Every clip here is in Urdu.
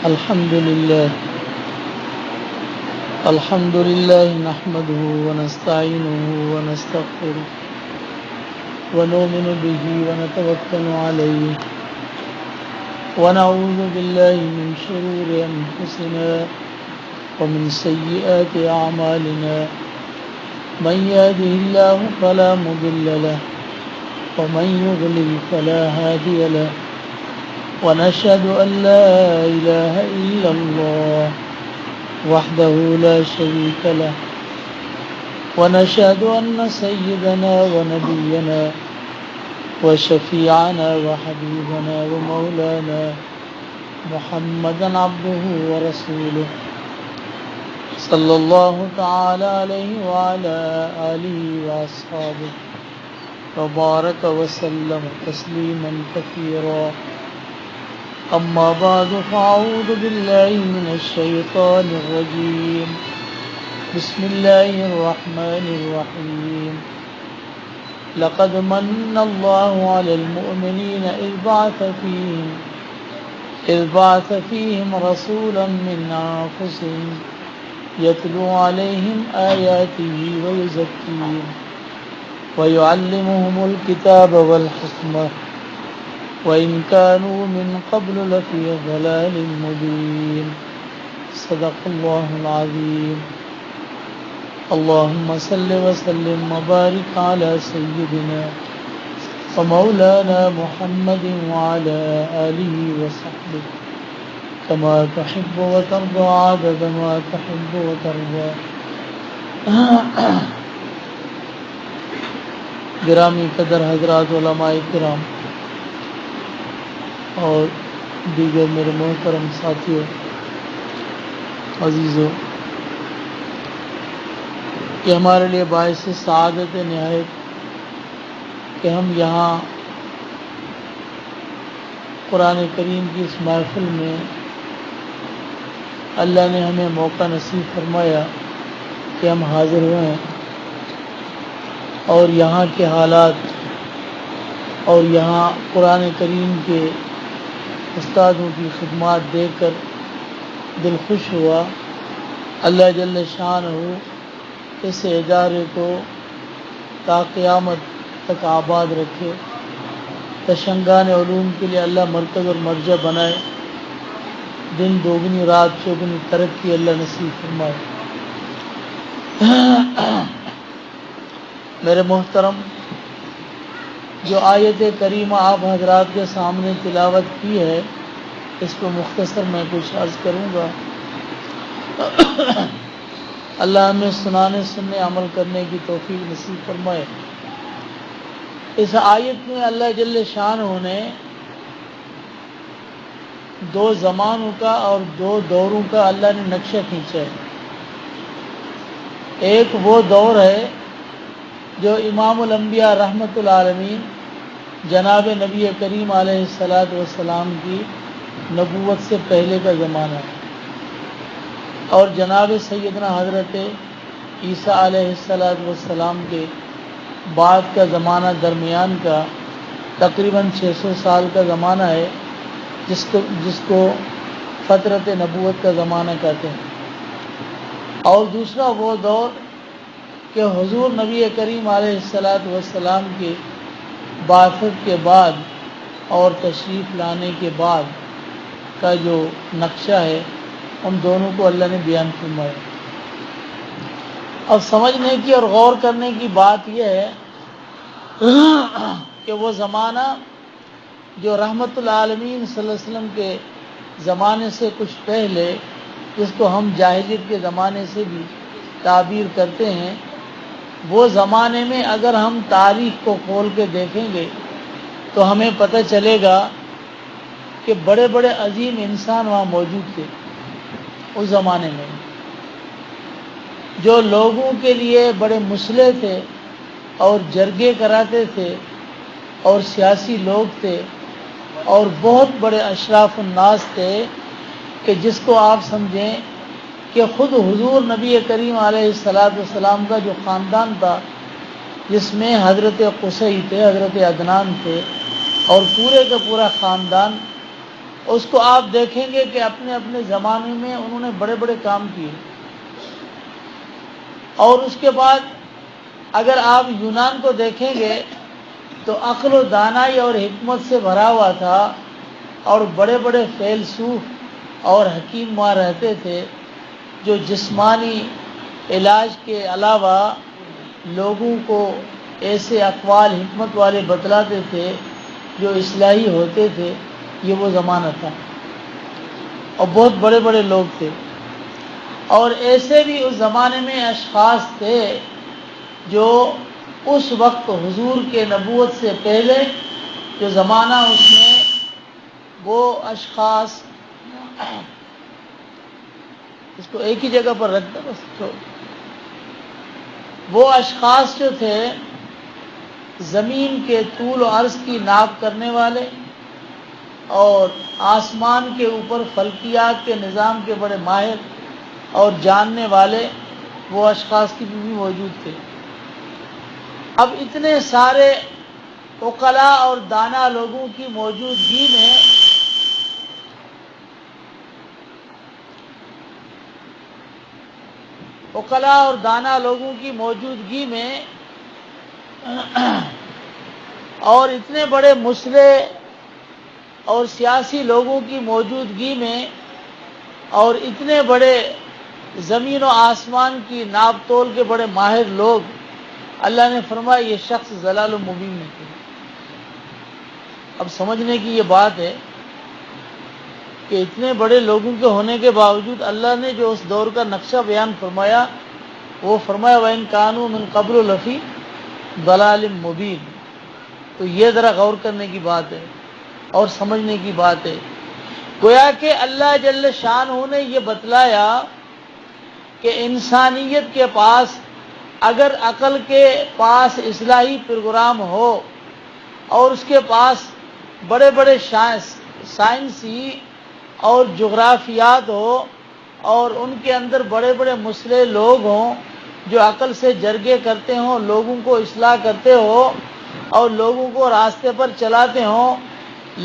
الحمد لله نحمده ونستعينه ونستغفره ونؤمن به ونتوكل عليه ونعوذ بالله من شرور أنفسنا ومن سيئات أعمالنا من يهده الله فلا مضل له ومن يضلل فلا هادي له ونشهد أن لا إله إلا الله وحده لا شريك له ونشهد أن سيدنا ونبينا وشفيعنا وحبيبنا ومولانا محمدا عبده ورسوله صلى الله تعالى عليه وعلى آله وأصحابه وبارك وسلم تسليما كثيرا أما بعد فأعوذ بالله من الشيطان الرجيم بسم الله الرحمن الرحيم لقد من الله على المؤمنين إذ بعث فيهم رسولا من أنفسهم يتلو عليهم آياته ويزكيهم ويعلمهم الكتاب والحكمة وإن كانوا من قبل لفي ضلال مبين صدق الله العظيم اللهم صل وسلم وبارك على سيدنا ومولانا محمد وعلى آله وصحبه كما تحب وترضى عدد ما تحب وترضى گرامی قدر حضرات علماء کرام اور دیگر میرے محترم ساتھیوں عزیزوں، یہ ہمارے لیے باعث سعادت نہایت کہ ہم یہاں قرآن کریم کی اس محفل میں اللہ نے ہمیں موقع نصیب فرمایا کہ ہم حاضر ہوئے ہیں اور یہاں کے حالات اور یہاں قرآن کریم کے استادوں کی خدمات دیکھ کر دل خوش ہوا۔ اللہ جل شانہ اس ادارے کو تا قیامت تک آباد رکھے، تشنگان علوم کے لیے اللہ مرکز اور مرجع بنائے، دن دوگنی رات چوگنی ترقی اللہ نصیب فرمائے۔ میرے محترم، جو آیت کریمہ آپ حضرات کے سامنے تلاوت کی ہے، اس کو مختصر میں کچھ عرض کروں گا۔ اللہ ہمیں سننے عمل کرنے کی توفیق نصیب فرمائے۔ اس آیت میں اللہ جل شانہ نے دو زمانوں کا اور دو دوروں کا اللہ نے نقشہ کھینچا ہے۔ ایک وہ دور ہے جو امام الانبیاء رحمت العالمین جناب نبی کریم علیہ السلام کی نبوت سے پہلے کا زمانہ ہے، اور جناب سیدنا حضرت عیسیٰ علیہ السلام کے بعد کا زمانہ، درمیان کا تقریباً 600 سال کا زمانہ ہے، جس کو فترت نبوت کا زمانہ کہتے ہیں۔ اور دوسرا وہ دور کہ حضور نبی کریم علیہ السلام کے بعثت کے بعد اور تشریف لانے کے بعد کا جو نقشہ ہے، ان دونوں کو اللہ نے بیان فرمایا۔ اب سمجھنے کی اور غور کرنے کی بات یہ ہے کہ وہ زمانہ جو رحمت العالمین صلی اللہ علیہ وسلم کے زمانے سے کچھ پہلے، جس کو ہم جاہلیت کے زمانے سے بھی تعبیر کرتے ہیں، وہ زمانے میں اگر ہم تاریخ کو کھول کے دیکھیں گے تو ہمیں پتہ چلے گا کہ بڑے بڑے عظیم انسان وہاں موجود تھے اس زمانے میں، جو لوگوں کے لیے بڑے مسلح تھے اور جرگے کراتے تھے اور سیاسی لوگ تھے اور بہت بڑے اشراف الناس تھے، کہ جس کو آپ سمجھیں کہ خود حضور نبی کریم علیہ السلام کا جو خاندان تھا، جس میں حضرت قصی تھے، حضرت عدنان تھے، اور پورے کا پورا خاندان اس کو آپ دیکھیں گے کہ اپنے اپنے زمانے میں انہوں نے بڑے بڑے کام کیے. اور اس کے بعد اگر آپ یونان کو دیکھیں گے تو عقل و دانائی اور حکمت سے بھرا ہوا تھا، اور بڑے بڑے فیلسوف اور حکیم وہاں رہتے تھے جو جسمانی علاج کے علاوہ لوگوں کو ایسے اقوال حکمت والے بتلاتے تھے جو اصلاحی ہوتے تھے. یہ وہ زمانہ تھا اور بہت بڑے بڑے لوگ تھے. اور ایسے بھی اس زمانے میں اشخاص تھے جو اس وقت حضور کے نبوت سے پہلے جو زمانہ اس میں وہ اشخاص، اس کو ایک ہی جگہ پر رکھ دو بس، وہ اشخاص جو تھے زمین کے طول و عرض کی ناپ کرنے والے اور آسمان کے اوپر فلکیات کے نظام کے بڑے ماہر اور جاننے والے وہ اشخاص کی بھی موجود تھے. اب اتنے سارے عقلاء اور دانا لوگوں کی موجودگی میں اور اتنے بڑے مسلح اور سیاسی لوگوں کی موجودگی میں اور اتنے بڑے زمین و آسمان کی ناپ تول کے بڑے ماہر لوگ، اللہ نے فرمایا یہ شخص ضلال مبین میں تھے. اب سمجھنے کی یہ بات ہے کہ اتنے بڑے لوگوں کے ہونے کے باوجود اللہ نے جو اس دور کا نقشہ بیان فرمایا وہ فرمایا وَإِن كَانُوا مِن قَبْلُ لَفِي ضَلَالٍ مُبِينٍ. تو یہ ذرا غور کرنے کی بات ہے اور سمجھنے کی بات ہے. گویا کہ اللہ جل شانہ نے یہ بتلایا کہ انسانیت کے پاس اگر عقل کے پاس اصلاحی پروگرام ہو اور اس کے پاس بڑے بڑے سائنسی اور جغرافیات ہو اور ان کے اندر بڑے بڑے مسلح لوگ ہوں جو عقل سے جرگے کرتے ہوں، لوگوں کو اصلاح کرتے ہوں اور لوگوں کو راستے پر چلاتے ہوں،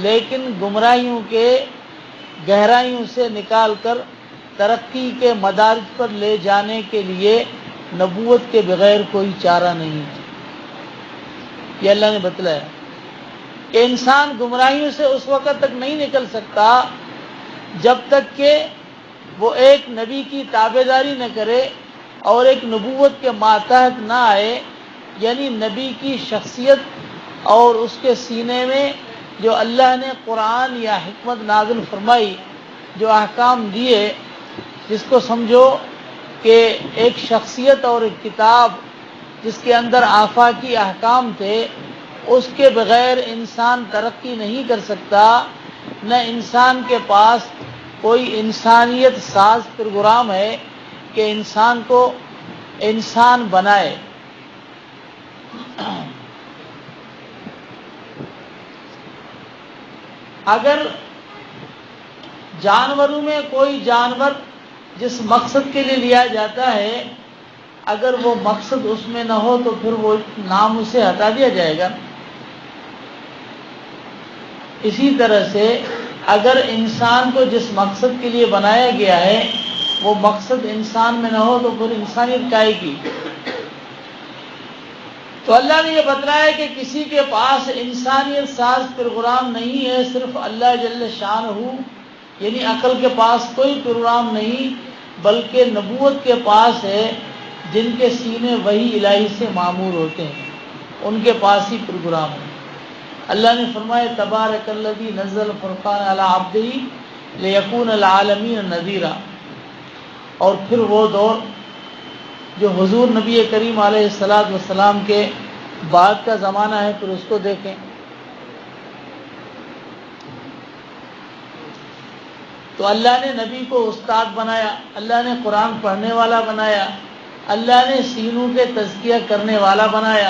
لیکن گمراہیوں کے گہرائیوں سے نکال کر ترقی کے مدارج پر لے جانے کے لیے نبوت کے بغیر کوئی چارہ نہیں ہے. یہ اللہ نے بتلایا کہ انسان گمراہیوں سے اس وقت تک نہیں نکل سکتا جب تک کہ وہ ایک نبی کی تابعداری نہ کرے اور ایک نبوت کے ماتحت نہ آئے، یعنی نبی کی شخصیت اور اس کے سینے میں جو اللہ نے قرآن یا حکمت نازل فرمائی، جو احکام دیے، جس کو سمجھو کہ ایک شخصیت اور ایک کتاب جس کے اندر آفاقی احکام تھے، اس کے بغیر انسان ترقی نہیں کر سکتا. نہ انسان کے پاس کوئی انسانیت ساز پروگرام ہے کہ انسان کو انسان بنائے. اگر جانوروں میں کوئی جانور جس مقصد کے لیے لیا جاتا ہے اگر وہ مقصد اس میں نہ ہو تو پھر وہ نام اسے ہٹا دیا جائے گا. اسی طرح سے اگر انسان کو جس مقصد کے لیے بنایا گیا ہے وہ مقصد انسان میں نہ ہو تو پھر انسانیت کائے گی. تو اللہ نے یہ بتلایا کہ کسی کے پاس انسانیت ساز پروگرام نہیں ہے، صرف اللہ جل شانہ، یعنی عقل کے پاس کوئی پروگرام نہیں بلکہ نبوت کے پاس ہے. جن کے سینے وحی الہی سے معمور ہوتے ہیں ان کے پاس ہی پروگرام ہے. اللہ نے فرمایا تبارک الذی نزل الفرقان علی عبدہ لیکون للعالمین نذیرا. اور پھر وہ دور جو حضور نبی کریم علیہ الصلاۃ والسلام کے بعد کا زمانہ ہے، پھر اس کو دیکھیں. تو اللہ نے نبی کو استاد بنایا، اللہ نے قرآن پڑھنے والا بنایا، اللہ نے سینوں کے تزکیہ کرنے والا بنایا،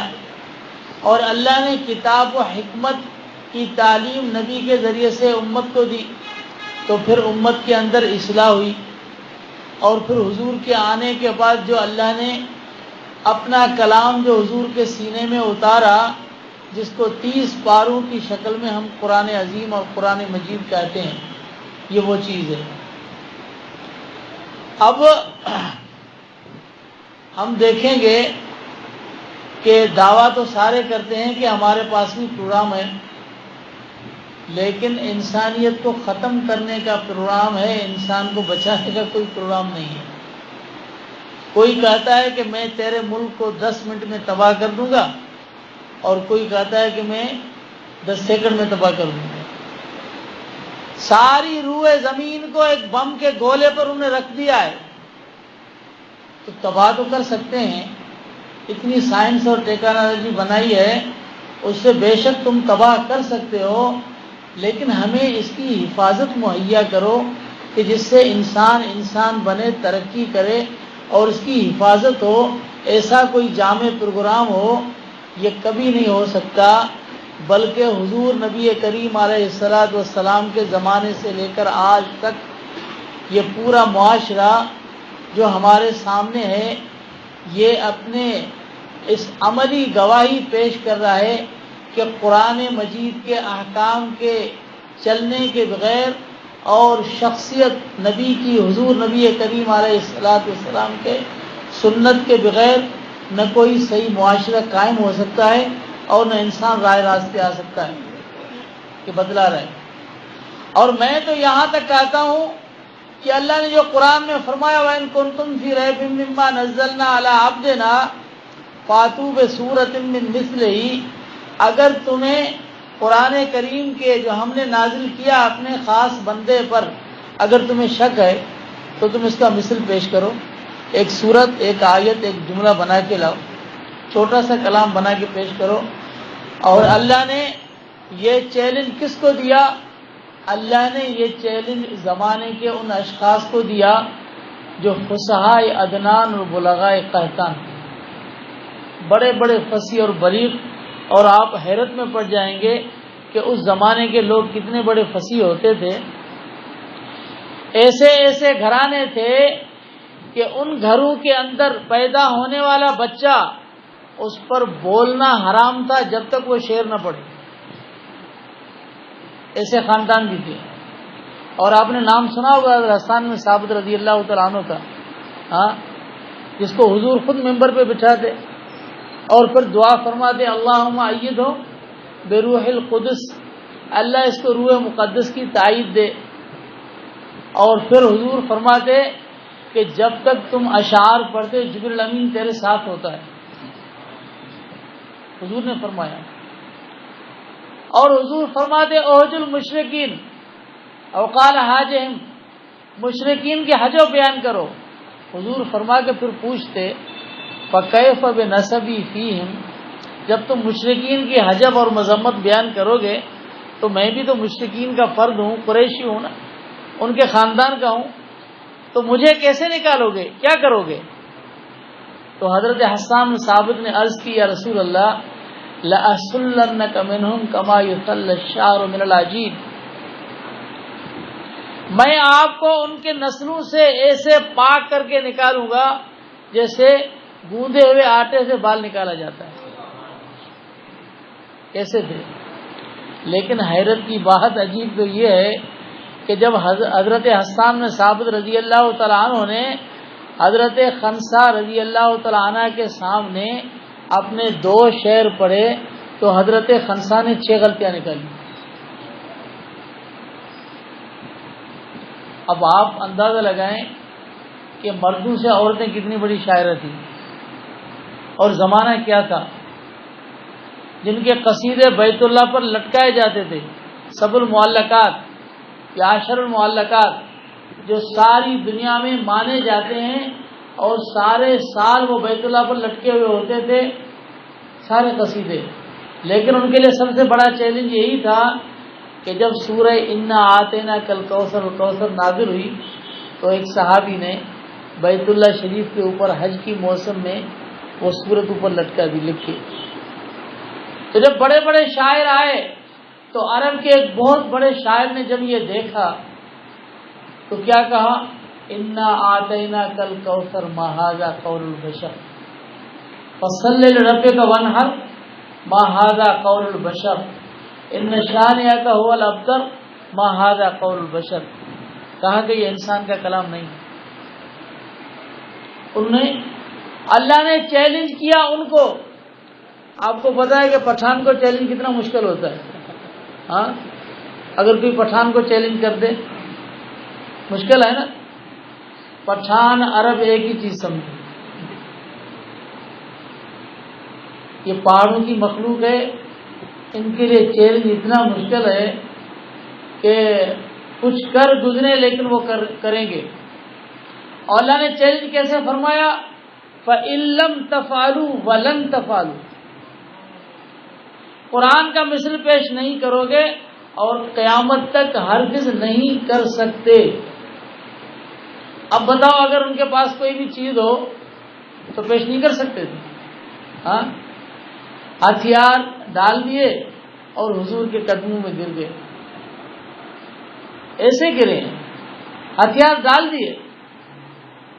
اور اللہ نے کتاب و حکمت کی تعلیم نبی کے ذریعے سے امت کو دی. تو پھر امت کے اندر اصلاح ہوئی. اور پھر حضور کے آنے کے بعد جو اللہ نے اپنا کلام جو حضور کے سینے میں اتارا، جس کو 30 پاروں کی شکل میں ہم قرآن عظیم اور قرآن مجید کہتے ہیں، یہ وہ چیز ہے۔ اب ہم دیکھیں گے کہ دعویٰ تو سارے کرتے ہیں کہ ہمارے پاس بھی پروگرام ہے، لیکن انسانیت کو ختم کرنے کا پروگرام ہے، انسان کو بچانے کا کوئی پروگرام نہیں ہے۔ کوئی کہتا ہے کہ میں تیرے ملک کو 10 منٹ میں تباہ کر دوں گا، اور کوئی کہتا ہے کہ میں 10 سیکنڈ میں تباہ کر دوں گا۔ ساری روئے زمین کو ایک بم کے گولے پر انہیں رکھ دیا ہے، تو تباہ تو کر سکتے ہیں، اتنی سائنس اور ٹیکنالوجی بنائی ہے، اس سے بے شک تم تباہ کر سکتے ہو، لیکن ہمیں اس کی حفاظت مہیا کرو کہ جس سے انسان بنے، ترقی کرے اور اس کی حفاظت ہو۔ ایسا کوئی جامع پروگرام ہو یہ کبھی نہیں ہو سکتا، بلکہ حضور نبی کریم علیہ السلام کے زمانے سے لے کر آج تک یہ پورا معاشرہ جو ہمارے سامنے ہے، یہ اپنے اس عملی گواہی پیش کر رہا ہے کہ قرآن مجید کے احکام کے چلنے کے بغیر اور شخصیت نبی کی، حضور نبی کریم علیہ السلام کے سنت کے بغیر نہ کوئی صحیح معاشرہ قائم ہو سکتا ہے اور نہ انسان راہ راستے آ سکتا ہے کہ بدلا رہے۔ اور میں تو یہاں تک کہتا ہوں کہ اللہ نے جو قرآن میں فرمایا وَإِن كُنتُمْ فِي رَيْبٍ مِّمَّا نَزَّلْنَا عَلَىٰ عَبْدِنَا فَأْتُوا بِسُورَةٍ مِّن مِّثْلِهِ، اگر تمہیں قرآن کریم کے جو ہم نے نازل کیا اپنے خاص بندے پر اگر تمہیں شک ہے تو تم اس کا مثل پیش کرو، ایک سورت، ایک آیت، ایک جملہ بنا کے لاؤ، چھوٹا سا کلام بنا کے پیش کرو۔ اور اللہ نے یہ چیلنج کس کو دیا؟ اللہ نے یہ چیلنج زمانے کے ان اشخاص کو دیا جو فصحائے ادنان اور بلغائے قحطان، بڑے بڑے فصیح اور بلیغ، اور آپ حیرت میں پڑ جائیں گے کہ اس زمانے کے لوگ کتنے بڑے فصیح ہوتے تھے۔ ایسے ایسے گھرانے تھے کہ ان گھروں کے اندر پیدا ہونے والا بچہ اس پر بولنا حرام تھا جب تک وہ شعر نہ پڑھے، ایسے خاندان بھی تھے۔ اور آپ نے نام سنا ہوگا حسان بن ثابت رضی اللہ تعالیٰ عنہ کا، ہاں، جس کو حضور خود ممبر پہ بٹھاتے اور پھر دعا فرماتے اللہم ایدہ بروح القدس، اللہ اس کو روح مقدس کی تائید دے۔ اور پھر حضور فرماتے کہ جب تک تم اشعار پڑھتے جبریل امین تیرے ساتھ ہوتا ہے، حضور نے فرمایا۔ اور حضور فرماتے اوج المشرکین او قال حاجہم، مشرکین کے حج و بیان کرو۔ حضور فرما کے پھر پوچھتے فکیف بنسبی فیہم، جب تم مشرکین کی حجب اور مذمت بیان کرو گے تو میں بھی تو مشرکین کا فرد ہوں، قریشی ہوں نا، ان کے خاندان کا ہوں، تو مجھے کیسے نکالو گے، کیا کرو گے؟ تو حضرت حسان ثابت نے عرض کی یا رسول اللہ لأسلنک منہم کما یسل الشعر من العجین، میں آپ کو ان کے نسلوں سے ایسے پاک کر کے نکالوں گا جیسے گوندے ہوئے آٹے سے بال نکالا جاتا ہے، ایسے تھے۔ لیکن حیرت کی بات عجیب تو یہ ہے کہ جب حضرت حسان بن ثابت رضی اللہ تعالیٰ عنہ نے حضرت خنسا رضی اللہ تعالیٰ عنہ کے سامنے اپنے 2 شعر پڑھے تو حضرت خنسا نے 6 غلطیاں نکالی۔ اب آپ اندازہ لگائیں کہ مردوں سے عورتیں کتنی بڑی شاعرہ تھیں، اور زمانہ کیا تھا، جن کے قصیدے بیت اللہ پر لٹکائے جاتے تھے، سب المعلقات یا 10 المعلقات، جو ساری دنیا میں مانے جاتے ہیں اور سارے سال وہ بیت اللہ پر لٹکے ہوئے ہوتے تھے، سارے قصیدے۔ لیکن ان کے لیے سب سے بڑا چیلنج یہی تھا کہ جب سورہ انا آتینا کل کوثر نازل ہوئی تو ایک صحابی نے بیت اللہ شریف کے اوپر حج کی موسم میں وہ سورت اوپر لٹکا دی لکھ کے۔ تو جب بڑے بڑے شاعر آئے تو عرب کے ایک بہت بڑے شاعر نے جب یہ دیکھا تو کیا کہا، انا آتینا کل کوثر ما ھذا قول البشر فصلی لربک وانحر ما ھذا قول البشر ان شانئک ھو الابتر ما ھذا قول البشر۔ کہا کہ یہ انسان کا کلام نہیں. اللہ نے چیلنج کیا ان کو. آپ کو پتا ہے کہ پٹھان کو چیلنج کتنا مشکل ہوتا ہے. ہاں اگر کوئی پٹھان کو چیلنج کر دے مشکل ہے نا. پٹھان عرب ایک ہی چیز سمجھے, یہ پہاڑوں کی مخلوق ہے, ان کے لیے چیلنج اتنا مشکل ہے کہ کچھ کر گزرے لیکن وہ کریں گے. اور اللہ نے چیلنج کیسے فرمایا؟ فَإِن لَّمْ تَفْعَلُوا وَلَن تَفْعَلُوا, قرآن کا مثل پیش نہیں کرو گے اور قیامت تک ہرگز نہیں کر سکتے. اب بتاؤ اگر ان کے پاس کوئی بھی چیز ہو تو پیش نہیں کر سکتے تھے. ہاں ہتھیار ڈال دیے اور حضور کے قدموں میں گر گئے. ایسے گرے, ہتھیار ڈال دیے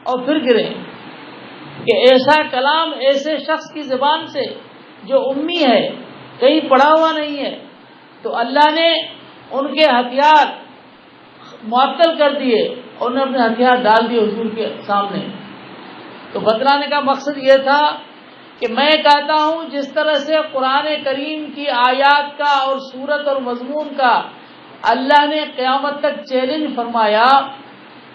اور پھر گرے کہ ایسا کلام ایسے شخص کی زبان سے جو امی ہے, کہیں پڑھا ہوا نہیں ہے, تو اللہ نے ان کے ہتھیار معطل کر دیے اور انہوں نے اپنے ہتھیار ڈال دیے حضور کے سامنے. تو بتلانے کا مقصد یہ تھا کہ میں کہتا ہوں جس طرح سے قرآن کریم کی آیات کا اور صورت اور مضمون کا اللہ نے قیامت تک چیلنج فرمایا,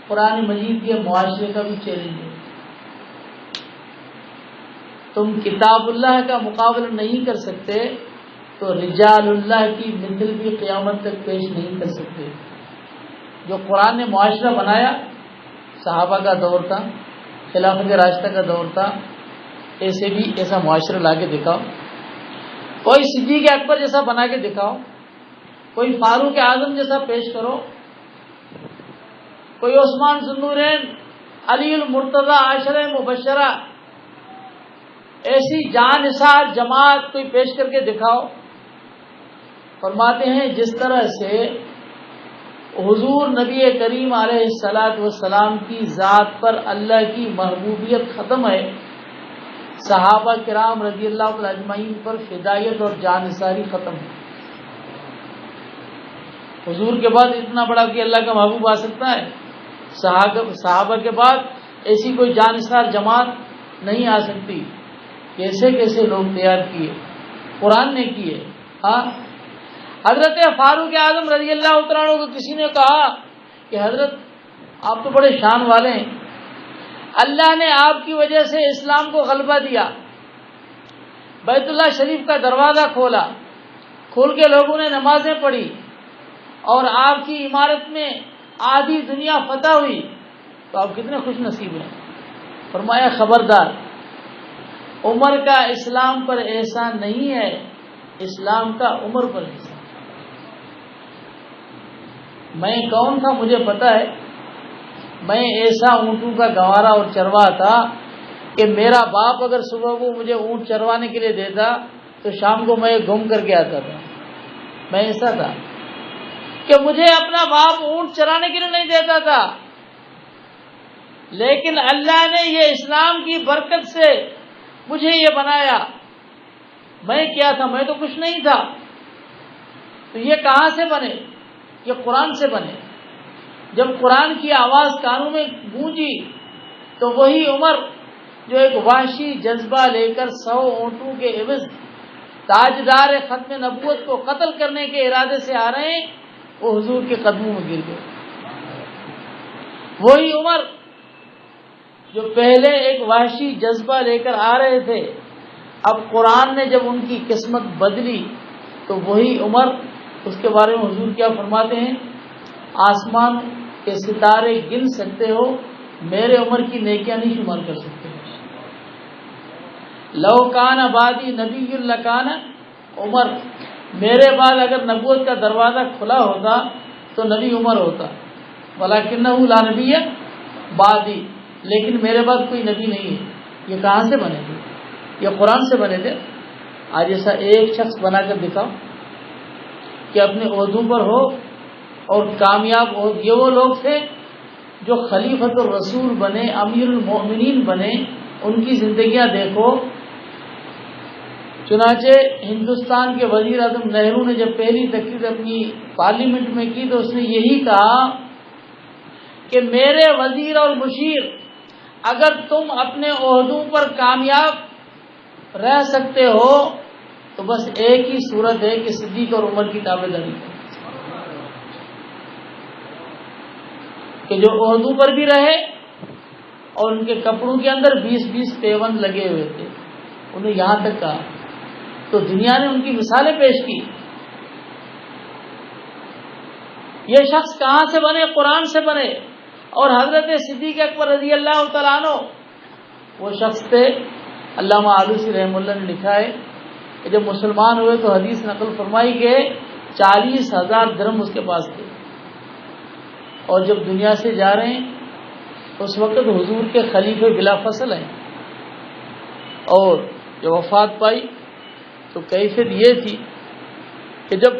قرآن مجید کے معاشرے کا بھی چیلنج ہے. تم کتاب اللہ کا مقابلہ نہیں کر سکتے تو رجال اللہ کی مثل بھی قیامت تک پیش نہیں کر سکتے. جو قرآن نے معاشرہ بنایا, صحابہ کا دور تھا, خلافت راشدہ کا دور تھا, ایسا معاشرہ لا کے دکھاؤ. کوئی صدیق اکبر جیسا بنا کے دکھاؤ, کوئی فاروق اعظم جیسا پیش کرو, کوئی عثمان ذوالنورین, علی المرتضی عاشرہ مبشرہ, ایسی جانثار جماعت کوئی پیش کر کے دکھاؤ. فرماتے ہیں جس طرح سے حضور نبی کریم علیہ الصلاۃ والسلام کی ذات پر اللہ کی محبوبیت ختم ہے, صحابہ کرام رضی اللہ تعالی اجمعین پر فدائیت اور جانثاری ختم ہے. حضور کے بعد اتنا بڑا کہ اللہ کا محبوب آ سکتا ہے, صحابہ کے بعد ایسی کوئی جانثار جماعت نہیں آ سکتی. کیسے کیسے لوگ تیار کیے, قرآن نے کیے. ہاں حضرت فاروق اعظم رضی اللہ تعالیٰ عنہ کو کسی نے کہا کہ حضرت آپ تو بڑے شان والے ہیں, اللہ نے آپ کی وجہ سے اسلام کو غلبہ دیا, بیت اللہ شریف کا دروازہ کھولا, کھول کے لوگوں نے نمازیں پڑھی اور آپ کی عمارت میں آدھی دنیا فتح ہوئی, تو آپ کتنے خوش نصیب ہیں. فرمایا خبردار, عمر کا اسلام پر احسان نہیں ہے, اسلام کا عمر پر احسان. میں کون تھا مجھے پتا ہے, میں ایسا اونٹوں کا گوارا اور چرواہ تھا کہ میرا باپ اگر صبح کو مجھے اونٹ چروانے کے لیے دیتا تو شام کو میں گھوم کر کے آتا تھا. میں ایسا تھا کہ مجھے اپنا باپ اونٹ چرانے کے لیے نہیں دیتا تھا, لیکن اللہ نے یہ اسلام کی برکت سے مجھے یہ بنایا. میں کیا تھا, میں تو کچھ نہیں تھا. تو یہ کہاں سے بنے؟ یہ قرآن سے بنے. جب قرآن کی آواز کانوں میں گونجی تو وہی عمر جو ایک وحشی جذبہ لے کر 100 اونٹوں کے عوض تاجدار ختم نبوت کو قتل کرنے کے ارادے سے آ رہے ہیں, وہ حضور کے قدموں میں گر گئے. وہی عمر جو پہلے ایک وحشی جذبہ لے کر آ رہے تھے, اب قرآن نے جب ان کی قسمت بدلی تو وہی عمر, اس کے بارے میں حضور کیا فرماتے ہیں, آسمان کے ستارے گن سکتے ہو, میرے عمر کی نیکیاں نہیں شمار کر سکتے. لو کان بعدی نبی لکان عمر, میرے بعد اگر نبوت کا دروازہ کھلا ہوتا تو نبی عمر ہوتا. ولکنہ لا نبی بعدی, لیکن میرے بعد کوئی نبی نہیں ہے. یہ کہاں سے بنے تھے؟ یہ قرآن سے بنے تھے. آج ایسا ایک شخص بنا کر دکھاؤ کہ اپنے عہدوں پر ہو اور کامیاب ہو. یہ وہ لوگ تھے جو خلیفۃ الرسول بنے, امیر المؤمنین بنے, ان کی زندگیاں دیکھو. چنانچہ ہندوستان کے وزیر اعظم نہرو نے جب پہلی تقریر اپنی پارلیمنٹ میں کی تو اس نے یہی کہا کہ میرے وزیر اور مشیر اگر تم اپنے عہدوں پر کامیاب رہ سکتے ہو تو بس ایک ہی صورت ہے کہ صدیق اور عمر کی تابعداری کہ جو عہدوں پر بھی رہے اور ان کے کپڑوں کے اندر 20-20 پیوند لگے ہوئے تھے، انہیں یہاں تک کہا تو دنیا نے ان کی مثالیں پیش کی. یہ شخص کہاں سے بنے؟ قرآن سے بنے. اور حضرت صدیق اکبر رضی اللہ تعالیٰ عنہ وہ شخص تھے. علامہ آلوسی رحمہ اللہ نے لکھا ہے کہ جب مسلمان ہوئے تو حدیث نقل فرمائی کہ 40,000 درہم اس کے پاس تھے، اور جب دنیا سے جا رہے ہیں اس وقت حضور کے خلیفہ بلا فصل ہیں. اور جب وفات پائی تو کیفیت یہ تھی کہ جب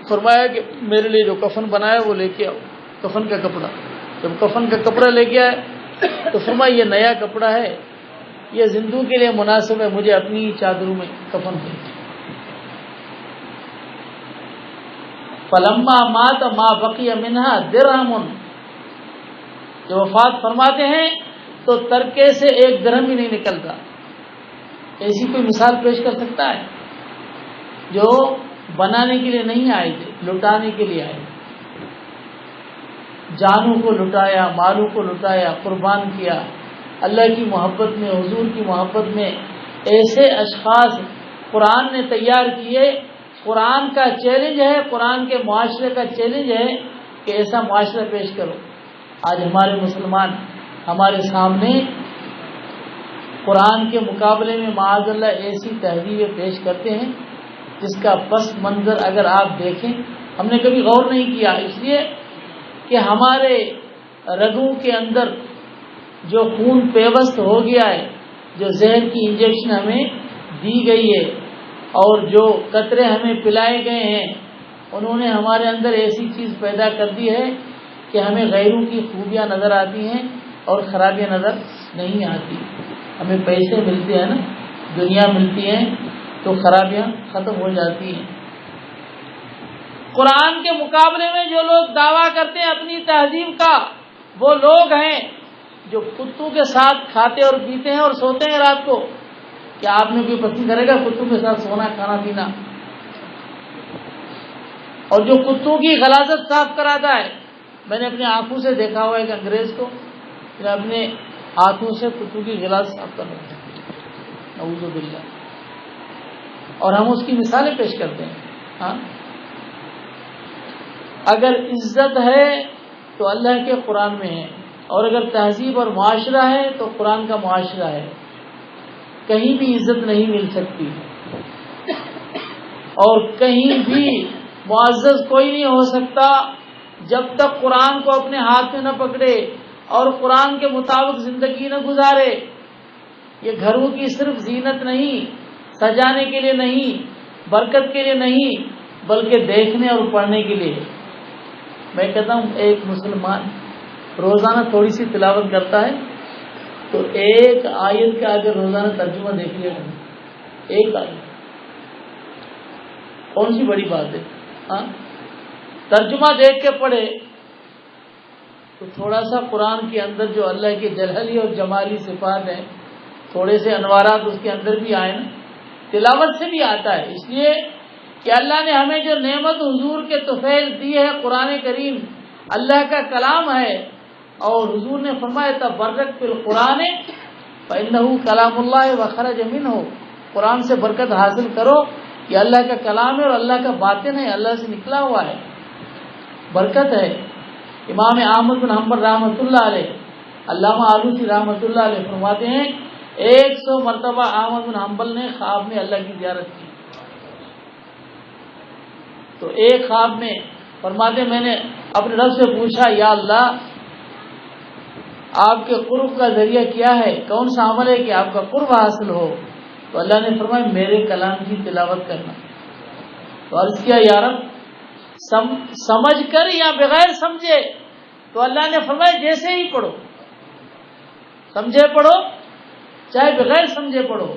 فرمایا کہ میرے لیے جو کفن بنایا وہ لے کے آؤ، کفن کا کپڑا. جب کفن کا کپڑا لے کے آئے تو فرمایا یہ نیا کپڑا ہے، یہ زندوں کے لیے مناسب ہے، مجھے اپنی چادروں میں کفن دے. فلما مات ما بقی منہا درہم، جو وفات فرماتے ہیں تو ترکے سے 1 درہم ہی نہیں نکلتا. ایسی کوئی مثال پیش کر سکتا ہے؟ جو بنانے کے لیے نہیں آئے تھے، لٹانے کے لیے آئے. جانوں کو لٹایا، مالوں کو لٹایا، قربان کیا اللہ کی محبت میں، حضور کی محبت میں. ایسے اشخاص قرآن نے تیار کیے. قرآن کا چیلنج ہے، قرآن کے معاشرے کا چیلنج ہے کہ ایسا معاشرہ پیش کرو. آج ہمارے مسلمان ہمارے سامنے قرآن کے مقابلے میں معاذ اللہ ایسی تہذیبیں پیش کرتے ہیں جس کا پس منظر اگر آپ دیکھیں ہم نے کبھی غور نہیں کیا. اس لیے کہ ہمارے رگوں کے اندر جو خون پیوست ہو گیا ہے، جو زہر کی انجیکشن ہمیں دی گئی ہے اور جو قطرے ہمیں پلائے گئے ہیں، انہوں نے ہمارے اندر ایسی چیز پیدا کر دی ہے کہ ہمیں غیروں کی خوبیاں نظر آتی ہیں اور خرابیاں نظر نہیں آتی. ہمیں پیسے ملتے ہیں نا، دنیا ملتی ہے تو خرابیاں ختم ہو جاتی ہیں. قرآن کے مقابلے میں جو لوگ دعویٰ کرتے ہیں اپنی تہذیب کا، وہ لوگ ہیں جو کتوں کے ساتھ کھاتے اور پیتے ہیں اور سوتے ہیں رات کو. کیا آپ میں کوئی پسند کرے گا کتوں کے ساتھ سونا، کھانا پینا؟ اور جو کتوں کی غلاظت صاف کراتا ہے، میں نے اپنی آنکھوں سے دیکھا ہوا ایک انگریز کو اپنے ہاتھوں سے کتوں کی غلاظت صاف کر رہے ہیں، نعوذ باللہ. اور ہم اس کی مثالیں پیش کرتے ہیں. ہاں، اگر عزت ہے تو اللہ کے قرآن میں ہے، اور اگر تہذیب اور معاشرہ ہے تو قرآن کا معاشرہ ہے. کہیں بھی عزت نہیں مل سکتی اور کہیں بھی معزز کوئی نہیں ہو سکتا جب تک قرآن کو اپنے ہاتھ میں نہ پکڑے اور قرآن کے مطابق زندگی نہ گزارے. یہ گھروں کی صرف زینت نہیں، سجانے کے لیے نہیں، برکت کے لیے نہیں، بلکہ دیکھنے اور پڑھنے کے لیے. میں کہتا ہوں ایک مسلمان روزانہ تھوڑی سی تلاوت کرتا ہے تو ایک آیت کا اگر روزانہ ترجمہ دیکھ لے گا، ایک آیت، کون سی بڑی بات ہے؟ ہاں، ترجمہ دیکھ کے پڑھے تو تھوڑا سا قرآن کے اندر جو اللہ کے جلالی اور جمالی صفات ہیں، تھوڑے سے انوارات اس کے اندر بھی آئے نا، تلاوت سے بھی آتا ہے. اس لیے کہ اللہ نے ہمیں جو نعمت حضور کے طفیل دی ہے، قرآن کریم اللہ کا کلام ہے، اور حضور نے فرمایا تبرک بالقرآن فإنہ کلام اللہ وخرج منہ. قرآن سے برکت حاصل کرو، یہ اللہ کا کلام ہے اور اللہ کا باطن ہے، اللہ سے نکلا ہوا ہے، برکت ہے. امام احمد بن حنبل رحمۃ اللہ علیہ، علامہ آلوسی رحمۃ اللہ علیہ فرماتے ہیں 100 مرتبہ احمد بن حنبل نے خواب میں اللہ کی زیارت کی. تو ایک خواب میں فرماتے میں نے اپنے رب سے پوچھا، یا اللہ آپ کے قرب کا ذریعہ کیا ہے، کون سا عمل ہے کہ آپ کا قرب حاصل ہو؟ تو اللہ نے فرمایا میرے کلام کی تلاوت کرنا. تو عرض کیا یا رب سمجھ کر یا بغیر سمجھے؟ تو اللہ نے فرمایا جیسے ہی پڑھو، سمجھے پڑھو چاہے بغیر سمجھے پڑھو،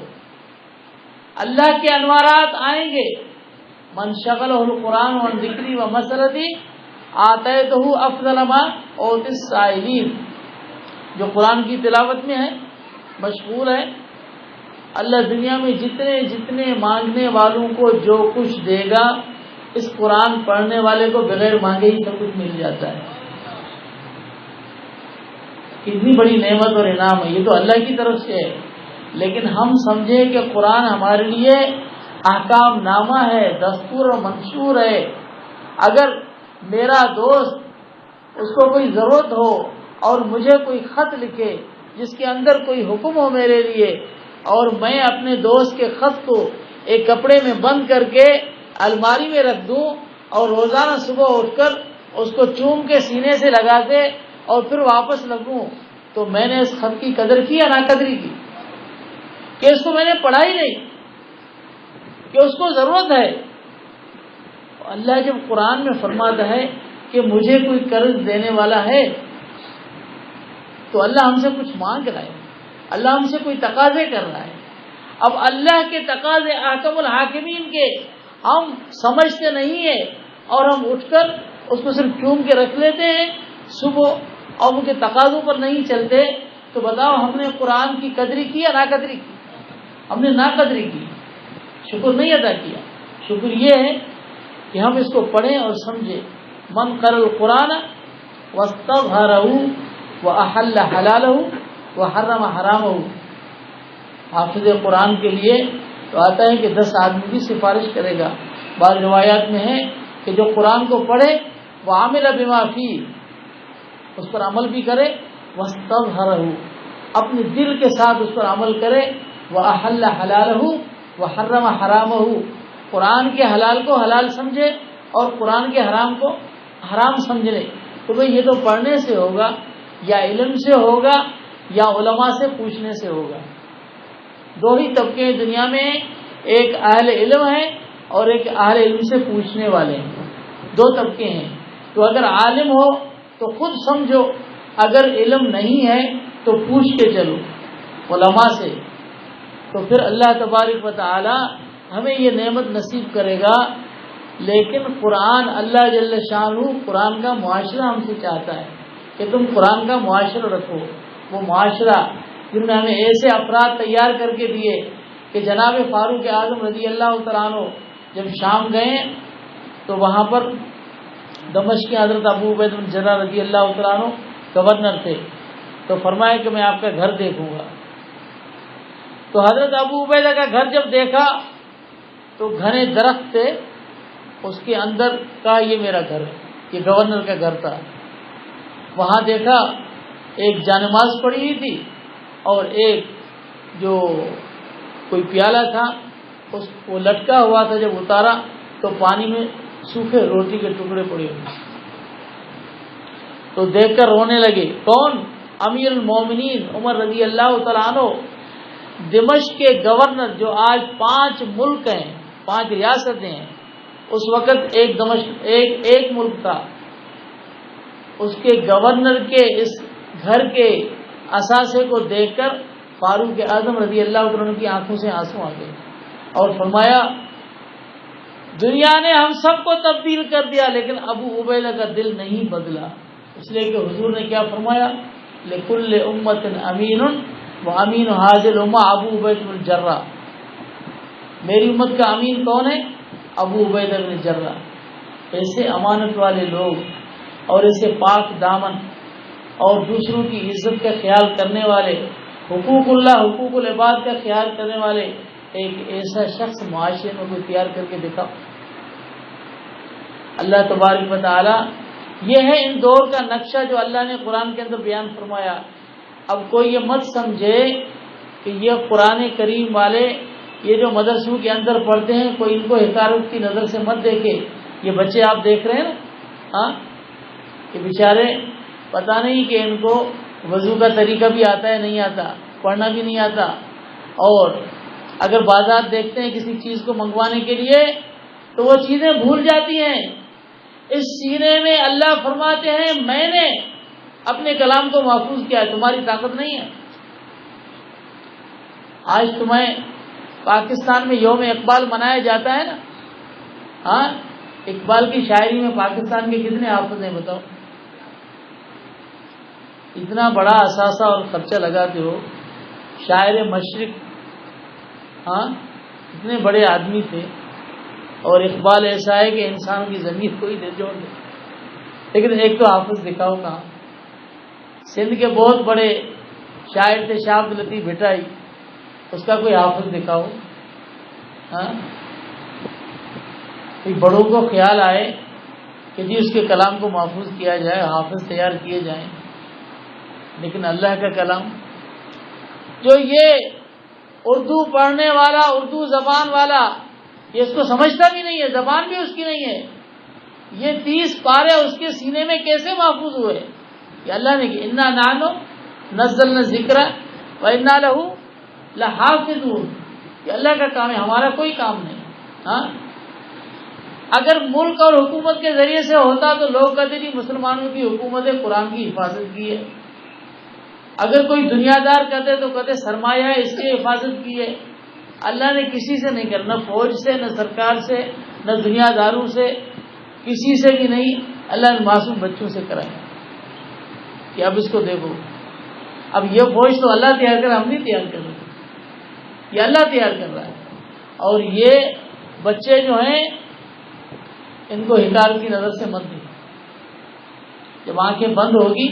اللہ کے انوارات آئیں گے. من شغلہ القرآن عن ذکری و مسرتی آتیتہ افضل ما اوتی السائلین، جو قرآن کی تلاوت میں ہے، مشغول ہے. اللہ دنیا میں جتنے جتنے مانگنے والوں کو جو کچھ دے گا، اس قرآن پڑھنے والے کو بغیر مانگے ہی سب کچھ مل جاتا ہے. کتنی بڑی نعمت اور انعام ہے، یہ تو اللہ کی طرف سے ہے. لیکن ہم سمجھے کہ قرآن ہمارے لیے احکام نامہ ہے، دستور و منشور ہے. اگر میرا دوست اس کو کوئی ضرورت ہو اور مجھے کوئی خط لکھے جس کے اندر کوئی حکم ہو میرے لیے، اور میں اپنے دوست کے خط کو ایک کپڑے میں بند کر کے الماری میں رکھ دوں اور روزانہ صبح اٹھ کر اس کو چوم کے سینے سے لگا دے اور پھر واپس لگوں، تو میں نے اس خط کی قدر کی یا ناقدری کی؟ کہ اس کو میں نے پڑھا ہی نہیں، کہ اس کو ضرورت ہے. اللہ جب قرآن میں فرماتا ہے کہ مجھے کوئی قرض دینے والا ہے، تو اللہ ہم سے کچھ مانگ رہا ہے، اللہ ہم سے کوئی تقاضے کر رہا ہے. اب اللہ کے تقاضے احکم الحاکمین کے ہم سمجھتے نہیں ہیں، اور ہم اٹھ کر اس کو صرف چوم کے رکھ لیتے ہیں صبح اور ان کے تقاضوں پر نہیں چلتے. تو بتاؤ ہم نے قرآن کی قدری کی یا ناقدری کی؟ ہم نے ناقدری کی، شکر نہیں ادا کیا. شکر یہ ہے کہ ہم اس کو پڑھیں اور سمجھیں. من قرأ القرآن واستظہرہ واحل حلالہ وحرم حرامہ. حافظ قرآن کے لیے تو آتا ہے کہ 10 آدمی کی سفارش کرے گا. بعض روایات میں ہے کہ جو قرآن کو پڑھے وعمل بما فیہ، اس پر عمل بھی کرے، واستظہرہ، اپنے دل کے ساتھ اس پر عمل کرے، واحل حلالہ وحرم حرامہ، قرآن کے حلال کو حلال سمجھے اور قرآن کے حرام کو حرام سمجھ لے. تو بھئی یہ تو پڑھنے سے ہوگا، یا علم سے ہوگا، یا علماء سے پوچھنے سے ہوگا. دو ہی طبقے ہیں دنیا میں، ایک اہل علم ہے اور ایک اہل علم سے پوچھنے والے ہیں. 2 طبقے ہیں. تو اگر عالم ہو تو خود سمجھو، اگر علم نہیں ہے تو پوچھ کے چلو علماء سے. تو پھر اللہ تبارک و تعالی ہمیں یہ نعمت نصیب کرے گا. لیکن قرآن، اللہ جل شانہ قرآن کا معاشرہ ہم سے چاہتا ہے کہ تم قرآن کا معاشرہ رکھو. وہ معاشرہ جن میں ہمیں ایسے افراد تیار کر کے دیے کہ جناب فاروق اعظم رضی اللہ تعالیٰ عنہ جب شام گئے تو وہاں پر دمشق کے حضرت ابو عبیدہ بن جراح رضی اللہ تعالیٰ عنہ گورنر تھے. تو فرمایا کہ میں آپ کا گھر دیکھوں گا. تو حضرت ابو عبیدہ کا گھر جب دیکھا تو گھنے درخت تھے، اس کے اندر کہا یہ میرا گھر ہے. یہ گورنر کا گھر تھا. وہاں دیکھا ایک جانماز پڑی ہوئی تھی اور ایک جو کوئی پیالہ تھا اس کو لٹکا ہوا تھا. جب اتارا تو پانی میں سوکھے روٹی کے ٹکڑے پڑے ہوئے. تو دیکھ کر رونے لگے. کون؟ امیر المومنین عمر رضی اللہ تعالیٰ عنہ، دمشق کے گورنر، جو آج 5 ملک ہیں، 5 ریاستیں ہیں. اس وقت ایک ملک تھا. اس کے گورنر کے اس گھر کے اثاثے کو دیکھ کر فاروق اعظم رضی اللہ عنہ کی آنکھوں سے آنسو آ گئے اور فرمایا دنیا نے ہم سب کو تبدیل کر دیا لیکن ابو عبیدہ کا دل نہیں بدلا. اس لیے کہ حضور نے کیا فرمایا؟ لکل امت امین وامین هذه الامه ابو عبیدہ بن جراح. میری امت کا امین کون ہے؟ ابو عبیدہ بن جراح. ایسے امانت والے لوگ اور ایسے پاک دامن اور دوسروں کی عزت کا خیال کرنے والے، حقوق اللہ حقوق العباد کا خیال کرنے والے ایک ایسا شخص معاشرے میں کوئی تیار کر کے دکھا. اللہ تبارک و تعالی، یہ ہے ان دور کا نقشہ جو اللہ نے قرآن کے اندر بیان فرمایا. اب کوئی یہ مت سمجھے کہ یہ قرآن کریم والے یہ جو مدرسوں کے اندر پڑھتے ہیں کوئی ان کو حقارت کی نظر سے مت دیکھے. یہ بچے آپ دیکھ رہے ہیں نا، ہاں، کہ بیچارے پتہ نہیں کہ ان کو وضو کا طریقہ بھی آتا ہے نہیں آتا، پڑھنا بھی نہیں آتا، اور اگر بازار دیکھتے ہیں کسی چیز کو منگوانے کے لیے تو وہ چیزیں بھول جاتی ہیں. اس سینے میں اللہ فرماتے ہیں میں نے اپنے کلام کو محفوظ کیا ہے، تمہاری طاقت نہیں ہے. آج تمہیں پاکستان میں یوم اقبال منایا جاتا ہے نا، ہاں، اقبال کی شاعری میں پاکستان کے کتنے حافظ ہیں بتاؤ؟ اتنا بڑا اثاثہ اور خرچہ لگاتے ہو. شاعر مشرق، ہاں اتنے بڑے آدمی تھے، اور اقبال ایسا ہے کہ انسان کی ضمیر کو ہی دے جوڑ دے. لیکن ایک تو حافظ دکھاؤ کہاں؟ سندھ کے بہت بڑے شاعر تھے شاہ عبد اللطیف بھٹائی، اس کا کوئی حافظ دکھاؤ. ہاں بڑوں کو خیال آئے کہ جی اس کے کلام کو محفوظ کیا جائے، حافظ تیار کیے جائیں. لیکن اللہ کا کلام جو یہ اردو پڑھنے والا، اردو زبان والا، یہ اس کو سمجھتا بھی نہیں ہے، زبان بھی اس کی نہیں ہے. یہ 30 پارے اس کے سینے میں کیسے محفوظ ہوئے؟ یہ اللہ نے کہ انا نحن نزلنا الذکر وانا لہ لحافظون. یہ اللہ کا کام ہے، ہمارا کوئی کام نہیں. ہاں اگر ملک اور حکومت کے ذریعے سے ہوتا تو لوگ کہتے نہیں مسلمانوں کی حکومت قرآن کی حفاظت کی ہے. اگر کوئی دنیا دار کہتے تو کہتے سرمایہ ہے اس کی حفاظت کی ہے. اللہ نے کسی سے نہیں کرنا، نہ فوج سے، نہ سرکار سے، نہ دنیا داروں سے، کسی سے بھی نہیں. اللہ نے معصوم بچوں سے کرایا کہ اب اس کو دیکھو. اب یہ فوج تو اللہ تیار کر رہا، ہم نہیں تیار کر رہے، یہ اللہ تیار کر رہا ہے. اور یہ بچے جو ہیں ان کو حکایت کی نظر سے مت دیکھو. جب آنکھیں بند ہوگی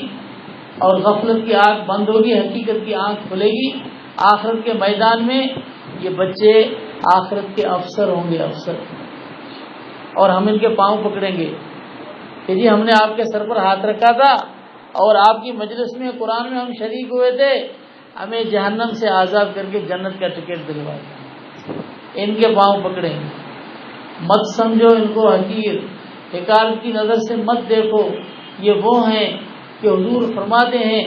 اور غفلت کی آنکھ بند ہوگی، حقیقت کی آنکھ کھلے گی، آخرت کے میدان میں یہ بچے آخرت کے افسر ہوں گے، افسر. اور ہم ان کے پاؤں پکڑیں گے کہ جی ہم نے آپ کے سر پر ہاتھ رکھا تھا اور آپ کی مجلس میں قرآن میں ہم شریک ہوئے تھے، ہمیں جہنم سے آزاد کر کے جنت کا ٹکٹ دلوایا. ان کے پاؤں پکڑیں گے. مت سمجھو ان کو حقیر، حکایت کی نظر سے مت دیکھو. یہ وہ ہیں کہ حضور فرماتے ہیں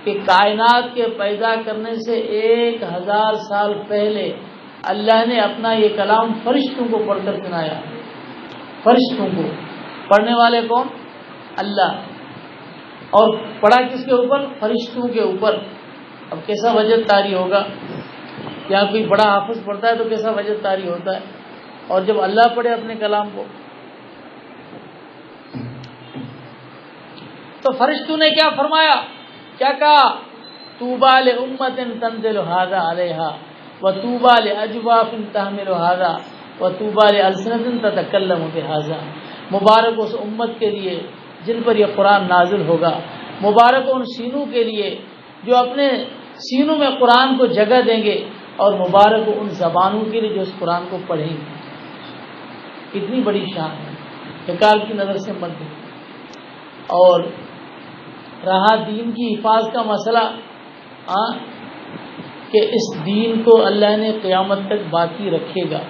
کہ کائنات کے پیدا کرنے سے 1000 سال پہلے اللہ نے اپنا یہ کلام فرشتوں کو پڑھ کر سنایا. فرشتوں کو پڑھنے والے کون؟ اللہ. اور پڑھا کس کے اوپر؟ فرشتوں کے اوپر. اب کیسا وجد طاری ہوگا؟ یا کوئی بڑا حافظ پڑھتا ہے تو کیسا وجد طاری ہوتا ہے، اور جب اللہ پڑھے اپنے کلام کو. تو فرشتوں نے کیا فرمایا، کیا کہا؟ طوبی لامۃ تنزل ھذا علیہا وطوبی لاجواف تحمل ھذا وطوبی لالسنۃ تتکلم بھذا. مبارک اس امت کے لیے جن پر یہ قرآن نازل ہوگا، مبارک ان سینوں کے لیے جو اپنے سینوں میں قرآن کو جگہ دیں گے، اور مبارک ان زبانوں کے لیے جو اس قرآن کو پڑھیں گے. کتنی بڑی شان ہے. حکایت کی نظر سے مت دیں. اور رہا دین کی حفاظت کا مسئلہ، کہ اس دین کو اللہ نے قیامت تک باقی رکھے گا.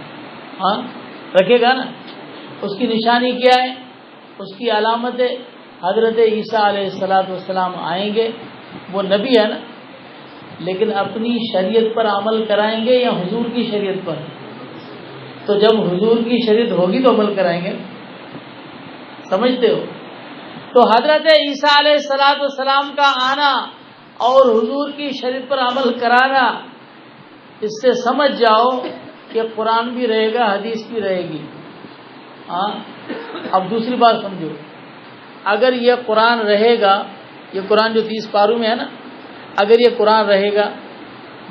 رکھے گا نا. اس کی نشانی کیا ہے؟ اس کی علامت ہے حضرت عیسیٰ علیہ السلام آئیں گے. وہ نبی ہے نا، لیکن اپنی شریعت پر عمل کرائیں گے یا حضور کی شریعت پر؟ تو جب حضور کی شریعت ہوگی تو عمل کرائیں گے. سمجھتے ہو؟ تو حضرت عیسیٰ علیہ السلام کا آنا اور حضور کی شریعت پر عمل کرانا، اس سے سمجھ جاؤ کہ قرآن بھی رہے گا، حدیث بھی رہے گی. اب دوسری بات سمجھو، اگر یہ قرآن رہے گا، یہ قرآن جو 30 پاروں میں ہے نا، اگر یہ قرآن رہے گا،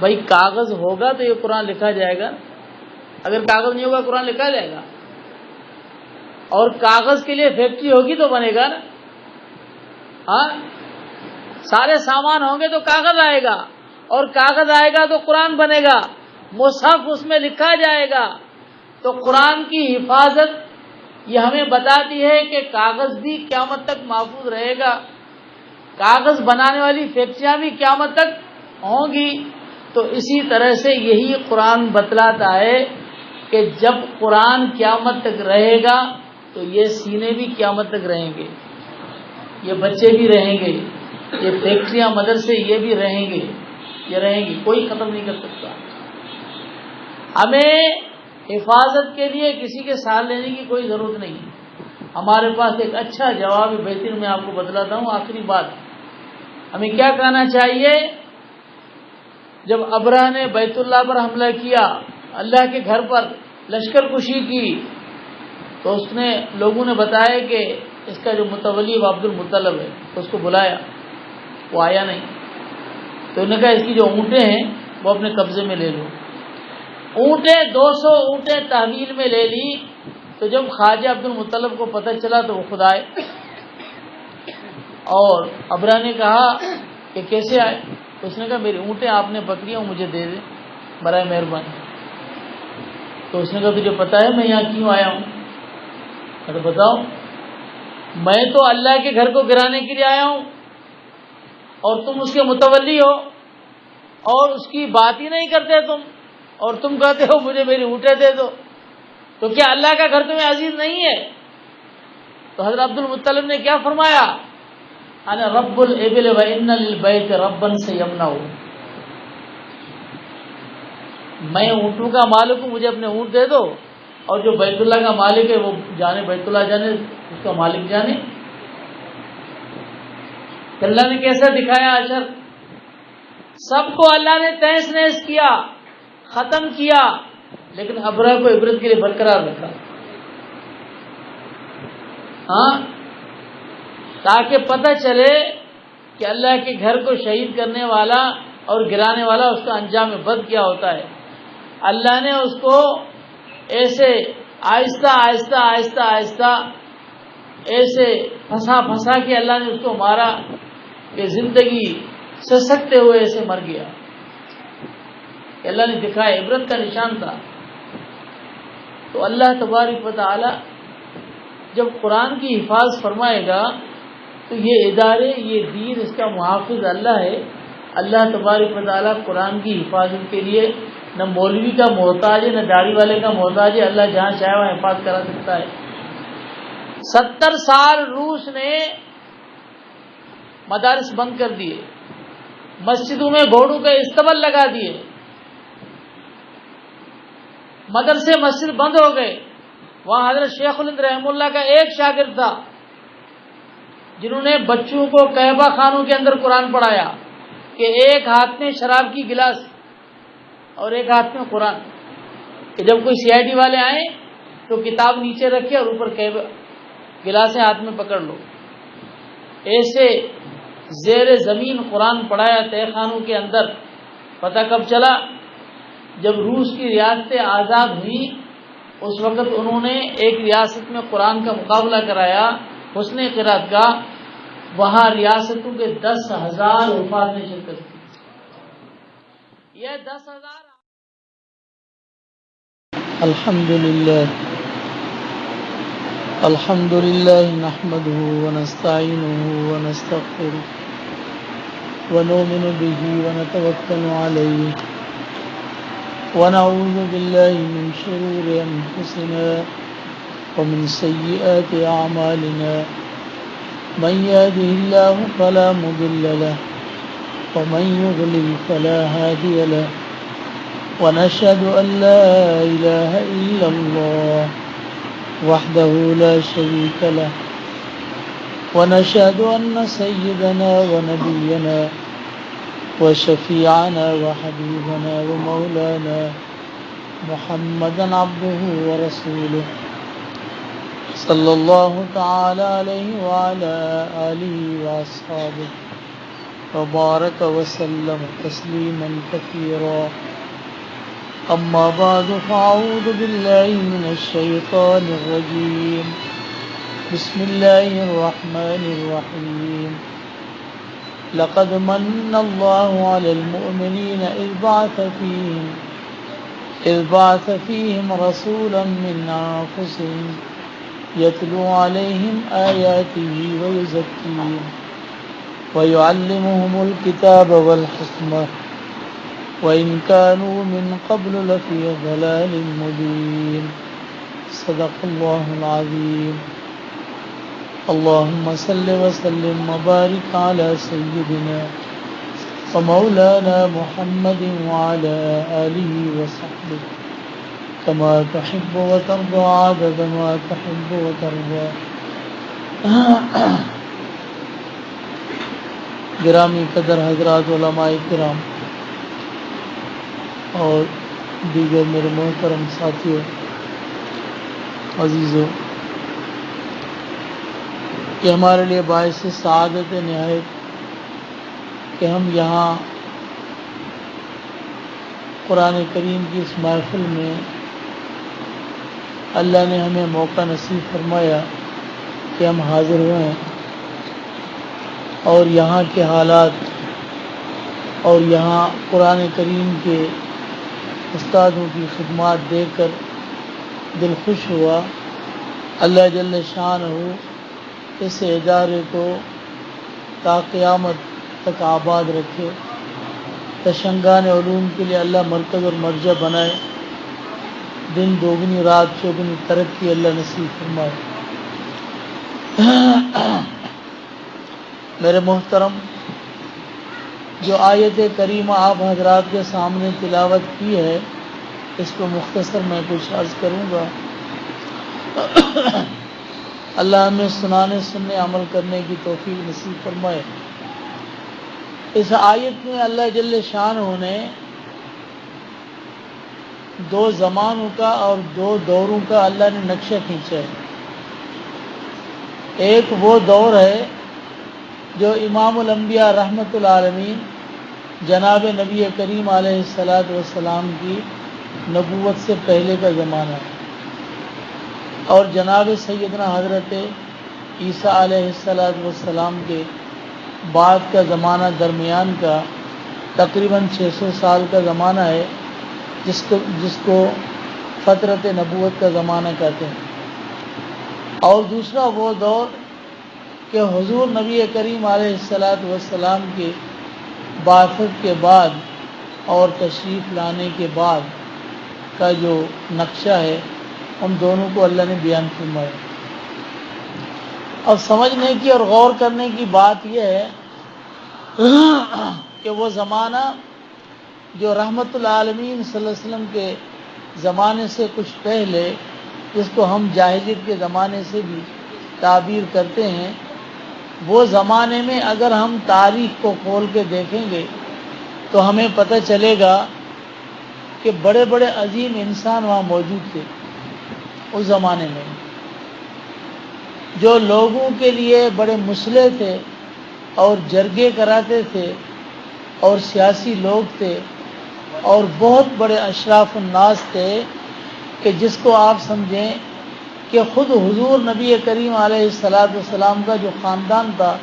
بھائی کاغذ ہوگا تو یہ قرآن لکھا جائے گا. اگر کاغذ نہیں ہوگا قرآن لکھا جائے گا. اور کاغذ کے لیے فیکٹری ہوگی تو بنے گا نا. سارے سامان ہوں گے تو کاغذ آئے گا، اور کاغذ آئے گا تو قرآن بنے گا، مصحف اس میں لکھا جائے گا. تو قرآن کی حفاظت یہ ہمیں بتاتی ہے کہ کاغذ بھی قیامت تک محفوظ رہے گا، کاغذ بنانے والی فیکٹریاں بھی قیامت تک ہوں گی. تو اسی طرح سے یہی قرآن بتلاتا ہے کہ جب قرآن قیامت تک رہے گا تو یہ سینے بھی قیامت تک رہیں گے، یہ بچے بھی رہیں گے، یہ فیکٹریاں مدرسے یہ بھی رہیں گے، یہ رہیں گی، کوئی ختم نہیں کر سکتا. ہمیں حفاظت کے لیے کسی کے ساتھ لینے کی کوئی ضرورت نہیں. ہمارے پاس ایک اچھا جواب بہتر میں آپ کو بتلاتا ہوں. آخری بات، ہمیں کیا کہنا چاہیے؟ جب ابرہ نے بیت اللہ پر حملہ کیا، اللہ کے گھر پر لشکر کشی کی، تو اس نے لوگوں نے بتایا کہ اس کا جو متولی وہ عبد المطلب ہے، تو اس کو بلایا، وہ آیا نہیں، تو انہوں نے کہا اس کی جو اونٹیں ہیں وہ اپنے قبضے میں لے لو۔ اونٹیں 200 اونٹیں تحویل میں لے لی۔ تو جب خواجہ عبد المطلب کو پتہ چلا تو وہ خود آئے، اور ابرہ نے کہا کہ کیسے آئے؟ تو اس نے کہا میری اونٹیں آپ نے پکڑی ہیں، مجھے دے دیں برائے مہربانی۔ تو اس نے کہا تجھے پتہ ہے میں یہاں کیوں آیا ہوں؟ تو بتاؤ۔ میں تو اللہ کے گھر کو گرانے کے لیے آیا ہوں، اور تم اس کے متولی ہو، اور اس کی بات ہی نہیں کرتے تم، اور تم کہتے ہو مجھے میری اونٹیں دے دو، تو کیا اللہ کا گھر تمہیں عزیز نہیں ہے؟ تو حضرت عبد المطلب نے کیا فرمایا؟ انا رب الابل وان للبیت ربا سیمنع، میں اونٹوں کا مالک ہوں، مجھے اپنے اونٹ دے دو، اور جو بیت اللہ کا مالک ہے وہ جانے، بیت اللہ جانے، اس کا مالک جانے۔ اللہ نے کیسا دکھایا اشر؟ سب کو اللہ نے تہس نہس کیا، ختم کیا، لیکن ابرہ کو عبرت کے لیے برقرار رکھا، ہاں، تاکہ پتہ چلے کہ اللہ کے گھر کو شہید کرنے والا اور گرانے والا اس کا انجام بد کیا ہوتا ہے۔ اللہ نے اس کو ایسے آہستہ آہستہ آہستہ آہستہ ایسے پھنسا پھنسا کے اللہ نے اس کو مارا کہ زندگی سسکتے ہوئے ایسے مر گیا، کہ اللہ نے دکھایا، عبرت کا نشان تھا۔ تو اللہ تبارک و تعالی جب قرآن کی حفاظت فرمائے گا تو یہ ادارے، یہ دین، اس کا محافظ اللہ ہے۔ اللہ تبارک و تعالی قرآن کی حفاظت کے لیے نہ مولوی کا محتاج ہے، نہ داڑھی والے کا محتاج ہے، اللہ جہاں چاہے وہاں حفاظت کرا سکتا ہے۔ 70 سال روس نے مدارس بند کر دیے، مسجدوں میں گھوڑوں کے استبل لگا دیے، مدرسے مسجد بند ہو گئے۔ وہاں حضرت شیخ الہند رحمہ اللہ کا ایک شاگرد تھا جنہوں نے بچوں کو کعبہ خانوں کے اندر قرآن پڑھایا، کہ ایک ہاتھ میں شراب کی گلاس اور ایک ہاتھ میں قرآن، کہ جب کوئی سی آئی ڈی والے آئیں تو کتاب نیچے رکھے اور اوپر گلاسیں ہاتھ میں پکڑ لو۔ ایسے زیر زمین قرآن پڑھایا تہ خانوں کے اندر۔ پتہ کب چلا؟ جب روس کی ریاستیں آزاد ہوئیں، اس وقت انہوں نے ایک ریاست میں قرآن کا مقابلہ کرایا حسن قرات کا، وہاں ریاستوں کے 10,000 حفاظ نے شرکت کی۔ یہ 10,000 الحمد لله نحمده ونستعينه ونستغفره ونؤمن به ونتوكل عليه ونعوذ بالله من شرور أنفسنا ومن سيئات أعمالنا، من يهده الله فلا مضل له ومن يضلل فلا هادي له، ونشهد أن لا إله إلا الله وحده لا شريك له، ونشهد أن سيدنا ونبينا وشفيعنا وحبيبنا ومولانا محمدا عبده ورسوله صلى الله تعالى عليه وعلى آله وأصحابه وبارك وسلم تسليما كثيرا، أما بعد فأعوذ بالله من الشيطان الرجيم، بسم الله الرحمن الرحيم، لقد من الله على المؤمنين إذ بعث فيهم رسولا من أنفسهم يتلو عليهم آياته ويزكيهم ويعلمهم الكتاب والحكمة وإن كانوا من قبل لفي ضلال مبين، صدق الله العظيم۔ اللهم صل وسلم وبارك على سيدنا ومولانا محمد وعلى آله وصحبه كما تحب وترضى عدد ما تحب وترضى۔ گرامی قدر حضرات، علماء کرام اور دیگر میرے محترم ساتھیوں، عزیزوں، کہ ہمارے لیے باعث سعادت نہایت کہ ہم یہاں قرآن کریم کی اس محفل میں اللہ نے ہمیں موقع نصیب فرمایا کہ ہم حاضر ہوئے ہیں اور یہاں کے حالات اور یہاں قرآن کریم کے استادوں کی خدمات دیکھ کر دل خوش ہوا۔ اللہ جل شانہ اس ادارے کو تا قیامت تک آباد رکھے، تشنگان علوم کے لیے اللہ مرکز اور مرجع بنائے، دن دوگنی رات چوگنی ترقی اللہ نصیب فرمائے۔ میرے محترم، جو آیت کریمہ آپ حضرات کے سامنے تلاوت کی ہے اس کو مختصر میں کچھ عرض کروں گا۔ اللہ ہمیں سنانے سننے عمل کرنے کی توفیق نصیب فرمائے۔ اس آیت میں اللہ جل شانہ نے دو زمانوں کا اور دو دوروں کا اللہ نے نقشہ کھینچا ہے۔ ایک وہ دور ہے جو امام الانبیاء رحمۃ العالمین جناب نبی کریم علیہ الصلاۃ والسلام کی نبوت سے پہلے کا زمانہ ہے، اور جناب سیدنا حضرت عیسیٰ علیہ الصلاۃ والسلام کے بعد کا زمانہ درمیان کا تقریباً 600 سال کا زمانہ ہے، جس کو فترت نبوت کا زمانہ کہتے ہیں۔ اور دوسرا وہ دور کہ حضور نبی کریم علیہ الصلاۃ والسلام کے بعثت کے بعد اور تشریف لانے کے بعد کا جو نقشہ ہے، ان دونوں کو اللہ نے بیان فرمایا۔ اب سمجھنے کی اور غور کرنے کی بات یہ ہے کہ وہ زمانہ جو رحمت العالمین صلی اللہ علیہ وسلم کے زمانے سے کچھ پہلے، جس کو ہم جاہلیت کے زمانے سے بھی تعبیر کرتے ہیں، وہ زمانے میں اگر ہم تاریخ کو کھول کے دیکھیں گے تو ہمیں پتہ چلے گا کہ بڑے بڑے عظیم انسان وہاں موجود تھے اس زمانے میں، جو لوگوں کے لیے بڑے مسلح تھے اور جرگے کراتے تھے اور سیاسی لوگ تھے اور بہت بڑے اشراف الناس تھے، کہ جس کو آپ سمجھیں کہ خود حضور نبی کریم علیہ الصلاۃ والسلام کا جو خاندان تھا،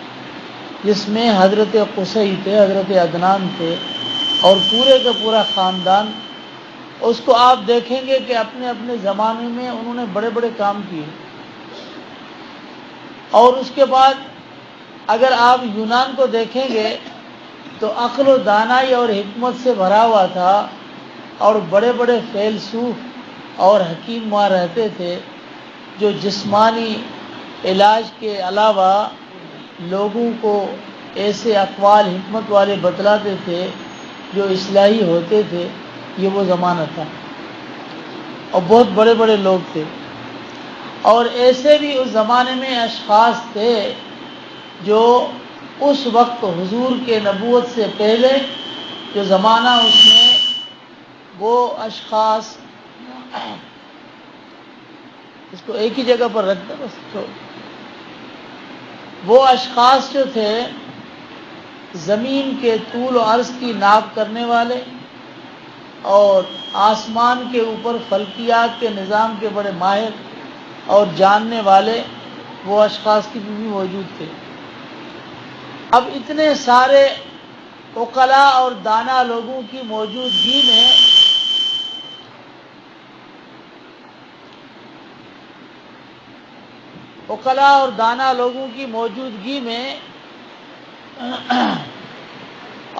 جس میں حضرت قصی تھے، حضرت عدنان تھے اور پورے کا پورا خاندان، اس کو آپ دیکھیں گے کہ اپنے اپنے زمانے میں انہوں نے بڑے بڑے کام کیے۔ اور اس کے بعد اگر آپ یونان کو دیکھیں گے تو عقل و دانائی اور حکمت سے بھرا ہوا تھا، اور بڑے بڑے فیلسوف اور حکیم وہاں رہتے تھے، جو جسمانی علاج کے علاوہ لوگوں کو ایسے اقوال حکمت والے بتلاتے تھے جو اصلاحی ہوتے تھے۔ یہ وہ زمانہ تھا اور بہت بڑے بڑے لوگ تھے۔ اور ایسے بھی اس زمانے میں اشخاص تھے جو اس وقت حضور کے نبوت سے پہلے جو زمانہ اس میں، وہ اشخاص، اس کو ایک ہی جگہ پر رکھ دیں بس، وہ اشخاص جو تھے زمین کے طول و عرض کی ناپ کرنے والے اور آسمان کے اوپر فلکیات کے نظام کے بڑے ماہر اور جاننے والے، وہ اشخاص کی بھی موجود تھے۔ اب اتنے سارے عقلاء اور دانا لوگوں کی موجودگی میں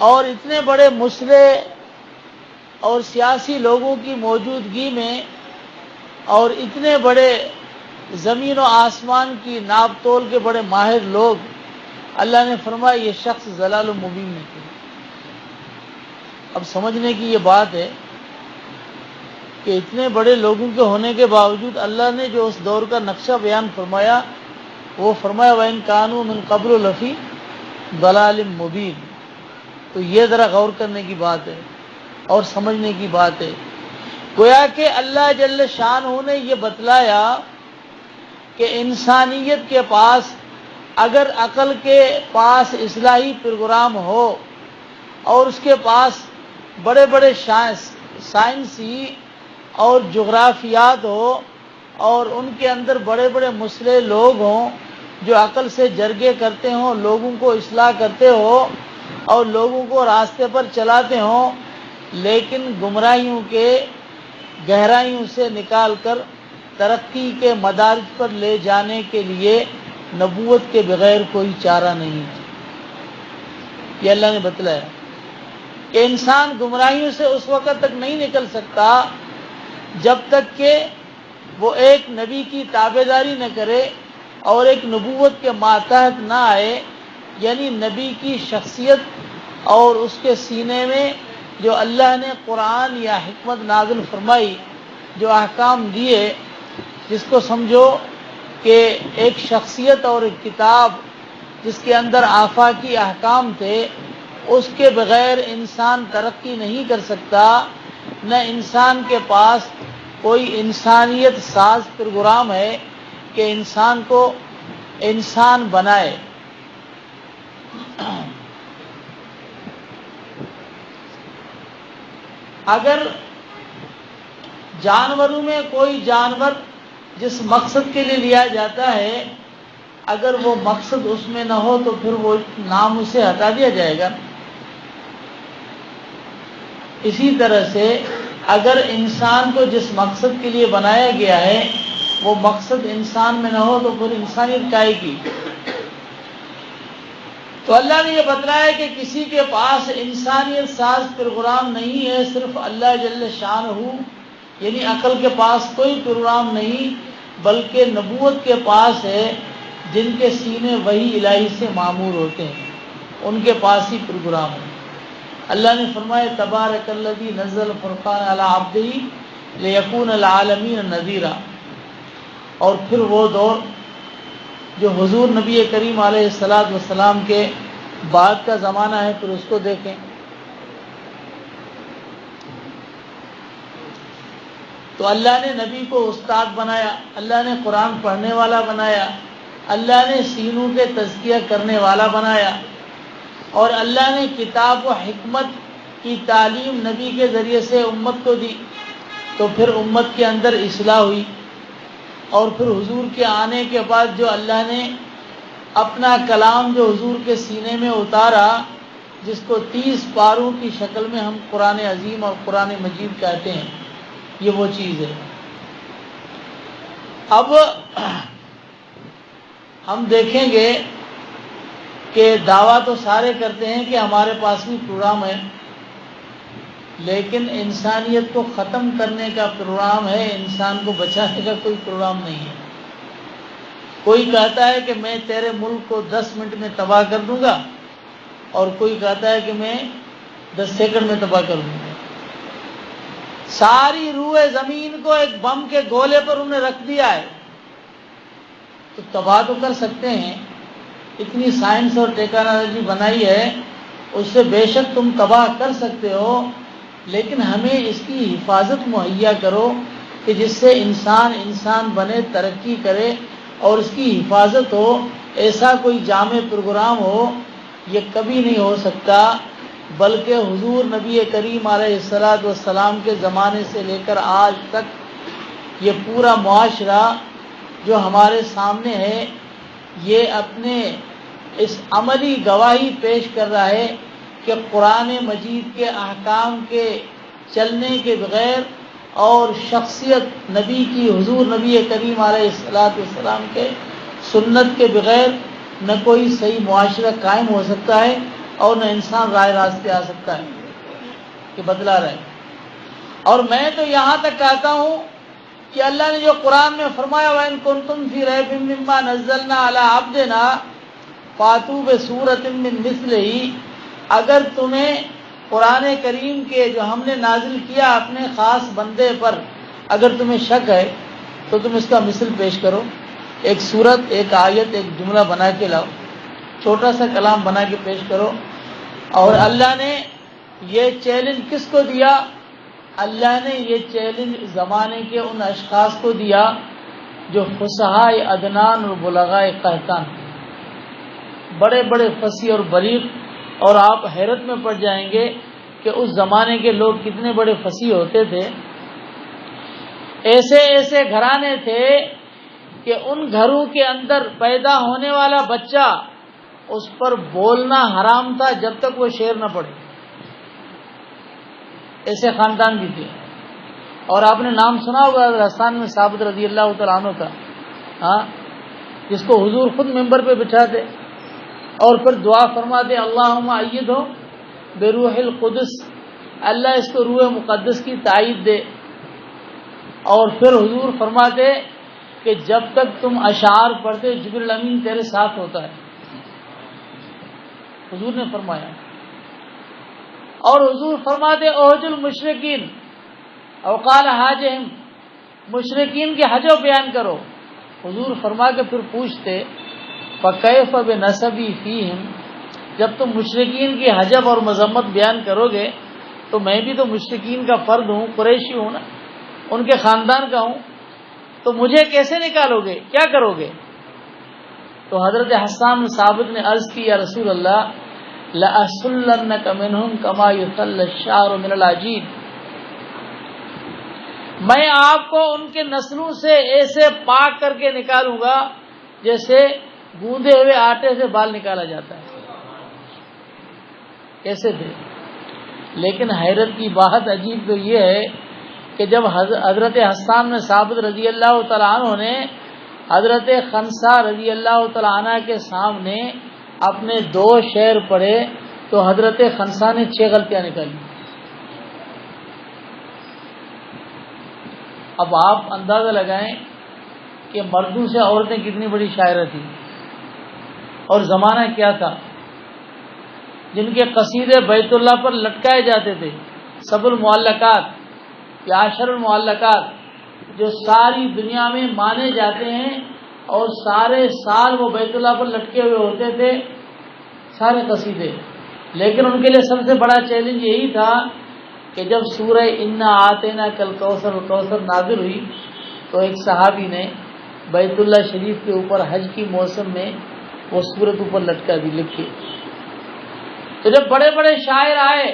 اور اتنے بڑے مسلح اور سیاسی لوگوں کی موجودگی میں اور اتنے بڑے زمین و آسمان کی ناپ تول کے بڑے ماہر لوگ، اللہ نے فرمایا یہ شخص ضلال مبین میں تھے۔ اب سمجھنے کی یہ بات ہے کہ اتنے بڑے لوگوں کے ہونے کے باوجود اللہ نے جو اس دور کا نقشہ بیان فرمایا، وہ فرمایا وَإِن كَانُوا مِن قَبْلُ لَفِي ضَلَالٍ مُبِينٍ۔ تو یہ ذرا غور کرنے کی بات ہے اور سمجھنے کی بات ہے۔ گویا کہ اللہ جل شانہ نے یہ بتلایا کہ انسانیت کے پاس اگر عقل کے پاس اصلاحی پروگرام ہو اور اس کے پاس بڑے بڑے سائنسی اور جغرافیات ہو اور ان کے اندر بڑے بڑے مسلح لوگ ہوں جو عقل سے جرگے کرتے ہوں، لوگوں کو اصلاح کرتے ہوں اور لوگوں کو راستے پر چلاتے ہوں، لیکن گمراہیوں کے گہرائیوں سے نکال کر ترقی کے مدارج پر لے جانے کے لیے نبوت کے بغیر کوئی چارہ نہیں ہے۔ یہ اللہ نے بتلایا کہ انسان گمراہیوں سے اس وقت تک نہیں نکل سکتا جب تک کہ وہ ایک نبی کی تابعداری نہ کرے اور ایک نبوت کے ماتحت نہ آئے، یعنی نبی کی شخصیت اور اس کے سینے میں جو اللہ نے قرآن یا حکمت نازل فرمائی، جو احکام دیے، جس کو سمجھو کہ ایک شخصیت اور ایک کتاب جس کے اندر آفاقی احکام تھے، اس کے بغیر انسان ترقی نہیں کر سکتا، نہ انسان کے پاس کوئی انسانیت ساز پروگرام ہے کہ انسان کو انسان بنائے۔ اگر جانوروں میں کوئی جانور جس مقصد کے لیے لیا جاتا ہے، اگر وہ مقصد اس میں نہ ہو تو پھر وہ نام اسے ہٹا دیا جائے گا۔ اسی طرح سے اگر انسان کو جس مقصد کے لیے بنایا گیا ہے وہ مقصد انسان میں نہ ہو تو پھر انسانیت کائے کی۔ تو اللہ نے یہ بتلایا کہ کسی کے پاس انسانیت ساز پروگرام نہیں ہے، صرف اللہ جل شانہ، یعنی عقل کے پاس کوئی پروگرام نہیں، بلکہ نبوت کے پاس ہے، جن کے سینے وحی الہی سے معمور ہوتے ہیں، ان کے پاس ہی پروگرام ہے۔ اللہ نے فرمایا تبارک الذی نزل الفرقان علی عبدہ لیکون للعالمین نذیرا۔ اور پھر وہ دور جو حضور نبی کریم علیہ السلام کے بعد کا زمانہ ہے، پھر اس کو دیکھیں تو اللہ نے نبی کو استاد بنایا، اللہ نے قرآن پڑھنے والا بنایا، اللہ نے سینوں کے تزکیہ کرنے والا بنایا، اور اللہ نے کتاب و حکمت کی تعلیم نبی کے ذریعے سے امت کو دی، تو پھر امت کے اندر اصلاح ہوئی۔ اور پھر حضور کے آنے کے بعد جو اللہ نے اپنا کلام جو حضور کے سینے میں اتارا، جس کو 30 پاروں کی شکل میں ہم قرآن عظیم اور قرآن مجید کہتے ہیں، یہ وہ چیز ہے۔ اب ہم دیکھیں گے کہ دعویٰ تو سارے کرتے ہیں کہ ہمارے پاس بھی پروگرام ہے، لیکن انسانیت کو ختم کرنے کا پروگرام ہے، انسان کو بچانے کا کوئی پروگرام نہیں ہے۔ کوئی کہتا ہے کہ میں تیرے ملک کو 10 منٹ میں تباہ کر دوں گا، اور کوئی کہتا ہے کہ میں 10 سیکنڈ میں تباہ کر دوں گا۔ ساری روح زمین کو ایک بم کے گولے پر انہیں رکھ دیا ہے، تو تباہ تو کر سکتے ہیں، اتنی سائنس اور ٹیکنالوجی بنائی ہے، اس سے بے شک تم تباہ کر سکتے ہو، لیکن ہمیں اس کی حفاظت مہیا کرو کہ جس سے انسان بنے، ترقی کرے اور اس کی حفاظت ہو۔ ایسا کوئی جامع پروگرام ہو یہ کبھی نہیں ہو سکتا، بلکہ حضور نبی کریم علیہ السلام کے زمانے سے لے کر آج تک یہ پورا معاشرہ جو ہمارے سامنے ہے، یہ اپنے اس عملی گواہی پیش کر رہا ہے کہ قرآن مجید کے احکام کے چلنے کے بغیر اور شخصیت نبی کی، حضور نبی کریم علیہ السلام کے سنت کے بغیر نہ کوئی صحیح معاشرہ قائم ہو سکتا ہے اور نہ انسان رائے راست پہ آ سکتا ہے، کہ بتلا رہے ہیں۔ اور میں تو یہاں تک کہتا ہوں کہ اللہ نے جو قرآن میں فرمایا وَإِن كُنتُمْ فِي رَيْبٍ مِّمَّا نَزَّلْنَا عَلَىٰ عَبْدِنَا فَأْتُوا بِسُورَةٍ مِّن مِّثْلِهِ، اگر تمہیں قرآن کریم کے جو ہم نے نازل کیا اپنے خاص بندے پر اگر تمہیں شک ہے تو تم اس کا مثل پیش کرو، ایک سورت، ایک آیت، ایک جملہ بنا کے لاؤ، چھوٹا سا کلام بنا کے پیش کرو۔ اور اللہ نے یہ چیلنج کس کو دیا؟ اللہ نے یہ چیلنج زمانے کے ان اشخاص کو دیا جو فصحاء ادنان اور بلغاء قحطان، بڑے بڑے فصیح اور بلیغ، اور آپ حیرت میں پڑ جائیں گے کہ اس زمانے کے لوگ کتنے بڑے فصیح ہوتے تھے۔ ایسے ایسے گھرانے تھے کہ ان گھروں کے اندر پیدا ہونے والا بچہ اس پر بولنا حرام تھا جب تک وہ شعر نہ پڑھے، ایسے خاندان بھی تھے۔ اور آپ نے نام سنا ہوگا حسان بن ثابت رضی اللہ تعالیٰ عنہ کا، ہاں، جس کو حضور خود ممبر پہ بٹھاتے اور پھر دعا فرماتے اللہم ایدہ بروح القدس، اللہ اس کو روح مقدس کی تائید دے۔ اور پھر حضور فرماتے کہ جب تک تم اشعار پڑھتے جبریل امین تیرے ساتھ ہوتا ہے، حضور نے فرمایا۔ اور حضور فرماتے اوج المشرکین او قال حاجہم، مشرکین کے حج و بیان کرو۔ حضور فرما کے پھر پوچھتے فکیف بنسبی فیہم، جب تم مشرکین کی حجب اور مذمت بیان کرو گے تو میں بھی تو مشرکین کا فرد ہوں، قریشی ہوں نا، ان کے خاندان کا ہوں، تو مجھے کیسے نکالو گے، کیا کرو گے؟ تو حضرت حسان بن ثابت نے عرض کی یا رسول اللہ لأسلنک منہم کما یسل الشعر من العجین، میں آپ کو ان کے نسلوں سے ایسے پاک کر کے نکالوں گا جیسے گوندے ہوئے آٹے سے بال نکالا جاتا ہے، ایسے تھے۔ لیکن حیرت کی بات عجیب تو یہ ہے کہ جب حضرت حسان بن ثابت رضی اللہ تعالیٰ عنہ نے حضرت خنسا رضی اللہ تعالیٰ عنہ کے سامنے اپنے 2 شعر پڑھے تو حضرت خنسا نے 6 غلطیاں نکالی۔ اب آپ اندازہ لگائیں کہ مردوں سے عورتیں کتنی بڑی شاعرہ تھیں، اور زمانہ کیا تھا، جن کے قصیدے بیت اللہ پر لٹکائے جاتے تھے، سب المعلقات یا 10 المعلقات، جو ساری دنیا میں مانے جاتے ہیں اور سارے سال وہ بیت اللہ پر لٹکے ہوئے ہوتے تھے، سارے قصیدے۔ لیکن ان کے لیے سب سے بڑا چیلنج یہی تھا کہ جب سورہ انا آتینا کل کوثر نازل ہوئی تو ایک صحابی نے بیت اللہ شریف کے اوپر حج کی موسم میں وہ سورت اوپر لٹکا دی، لکھی۔ تو جب بڑے بڑے شاعر آئے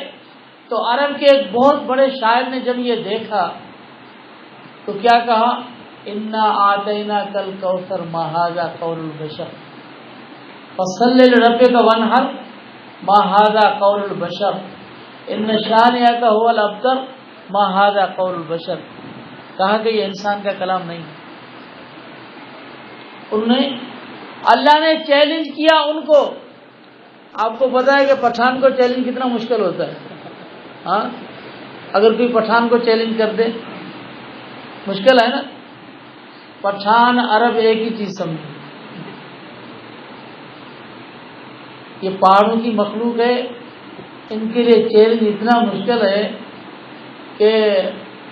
تو عرب کے ایک بہت بڑے شاعر نے جب یہ دیکھا تو کیا کہا، انا آتینا کل کوثر ما ھذا قول البشر فصلی لربک وانحر ما ھذا قول البشر ان شانئک ھو الابتر ما ھذا قول البشر، کہا کہ یہ انسان کا کلام نہیں۔ اللہ نے چیلنج کیا ان کو۔ آپ کو پتا ہے کہ پٹھان کو چیلنج کتنا مشکل ہوتا ہے، ہاں، اگر کوئی پٹھان کو چیلنج کر دے مشکل ہے نا۔ پٹھان عرب ایک ہی چیز سمجھے، یہ پہاڑوں کی مخلوق ہے، ان کے لیے چیلنج اتنا مشکل ہے کہ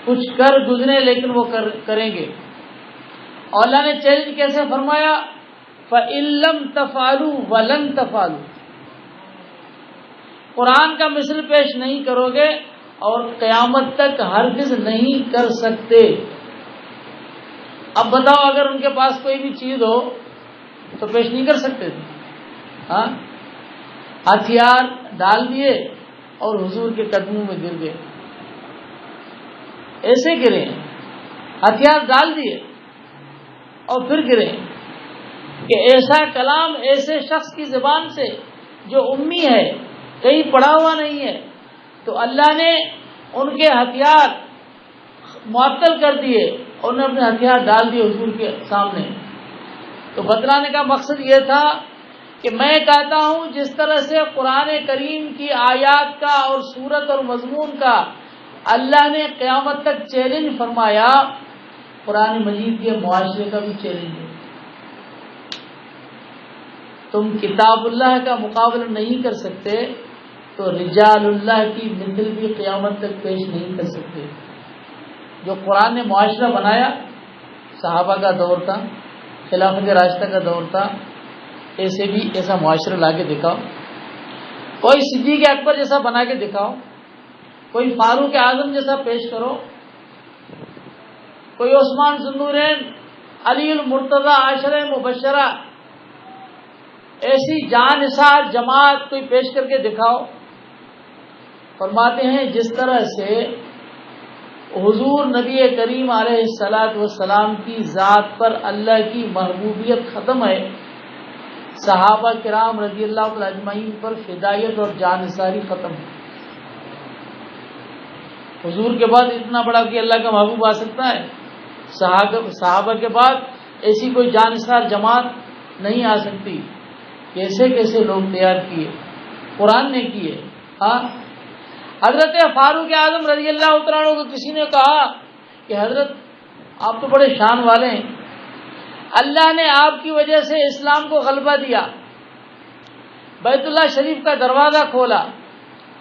کچھ کر گزرے لیکن وہ کریں گے۔ اور اللہ نے چیلنج کیسے فرمایا، فَإِن لَّمْ تَفْعَلُوا وَلَن تَفْعَلُوا، قرآن کا مثل پیش نہیں کرو گے اور قیامت تک ہرگز نہیں کر سکتے۔ اب بتاؤ اگر ان کے پاس کوئی بھی چیز ہو تو پیش نہیں کر سکتے تھے، ہاں، ہتھیار ڈال دیے اور حضور کے قدموں میں گر گئے، ایسے گرے، ہتھیار ڈال دیے اور پھر گرے۔ کہ ایسا کلام ایسے شخص کی زبان سے جو امی ہے، کہیں پڑھا ہوا نہیں ہے، تو اللہ نے ان کے ہتھیار معطل کر دیے، انہوں نے اپنے ہتھیار ڈال دیے حضور کے سامنے۔ تو بتلانے کا مقصد یہ تھا کہ میں کہتا ہوں جس طرح سے قرآن کریم کی آیات کا اور صورت اور مضمون کا اللہ نے قیامت تک چیلنج فرمایا، قرآن مجید کے معاشرے کا بھی چیلنج ہے۔ تم کتاب اللہ کا مقابلہ نہیں کر سکتے تو رجال اللہ کی مثل بھی قیامت تک پیش نہیں کر سکتے۔ جو قرآن نے معاشرہ بنایا، صحابہ کا دور تھا، خلافت راشدہ کا دور تھا، ایسے بھی ایسا معاشرہ لا کے دکھاؤ، کوئی صدیق اکبر جیسا بنا کے دکھاؤ، کوئی فاروق اعظم جیسا پیش کرو، کوئی عثمان ذو النورین، علی المرتضی، عشرہ مبشرہ، ایسی جانثار جماعت کوئی پیش کر کے دکھاؤ۔ فرماتے ہیں جس طرح سے حضور نبی کریم علیہ الصلاۃ والسلام کی ذات پر اللہ کی محبوبیت ختم ہے، صحابہ کرام رضی اللہ تعالی اجمعین پر فدائیت اور جانثاری ختم ہے۔ حضور کے بعد اتنا بڑا کہ اللہ کا محبوب آ سکتا ہے؟ صحابہ کے بعد ایسی کوئی جانثار جماعت نہیں آ سکتی۔ کیسے کیسے لوگ تیار کیے، قرآن نے کیے۔ ہاں، حضرت فاروق اعظم رضی اللہ تعالیٰ عنہ کو کسی نے کہا کہ حضرت آپ تو بڑے شان والے ہیں، اللہ نے آپ کی وجہ سے اسلام کو غلبہ دیا، بیت اللہ شریف کا دروازہ کھولا،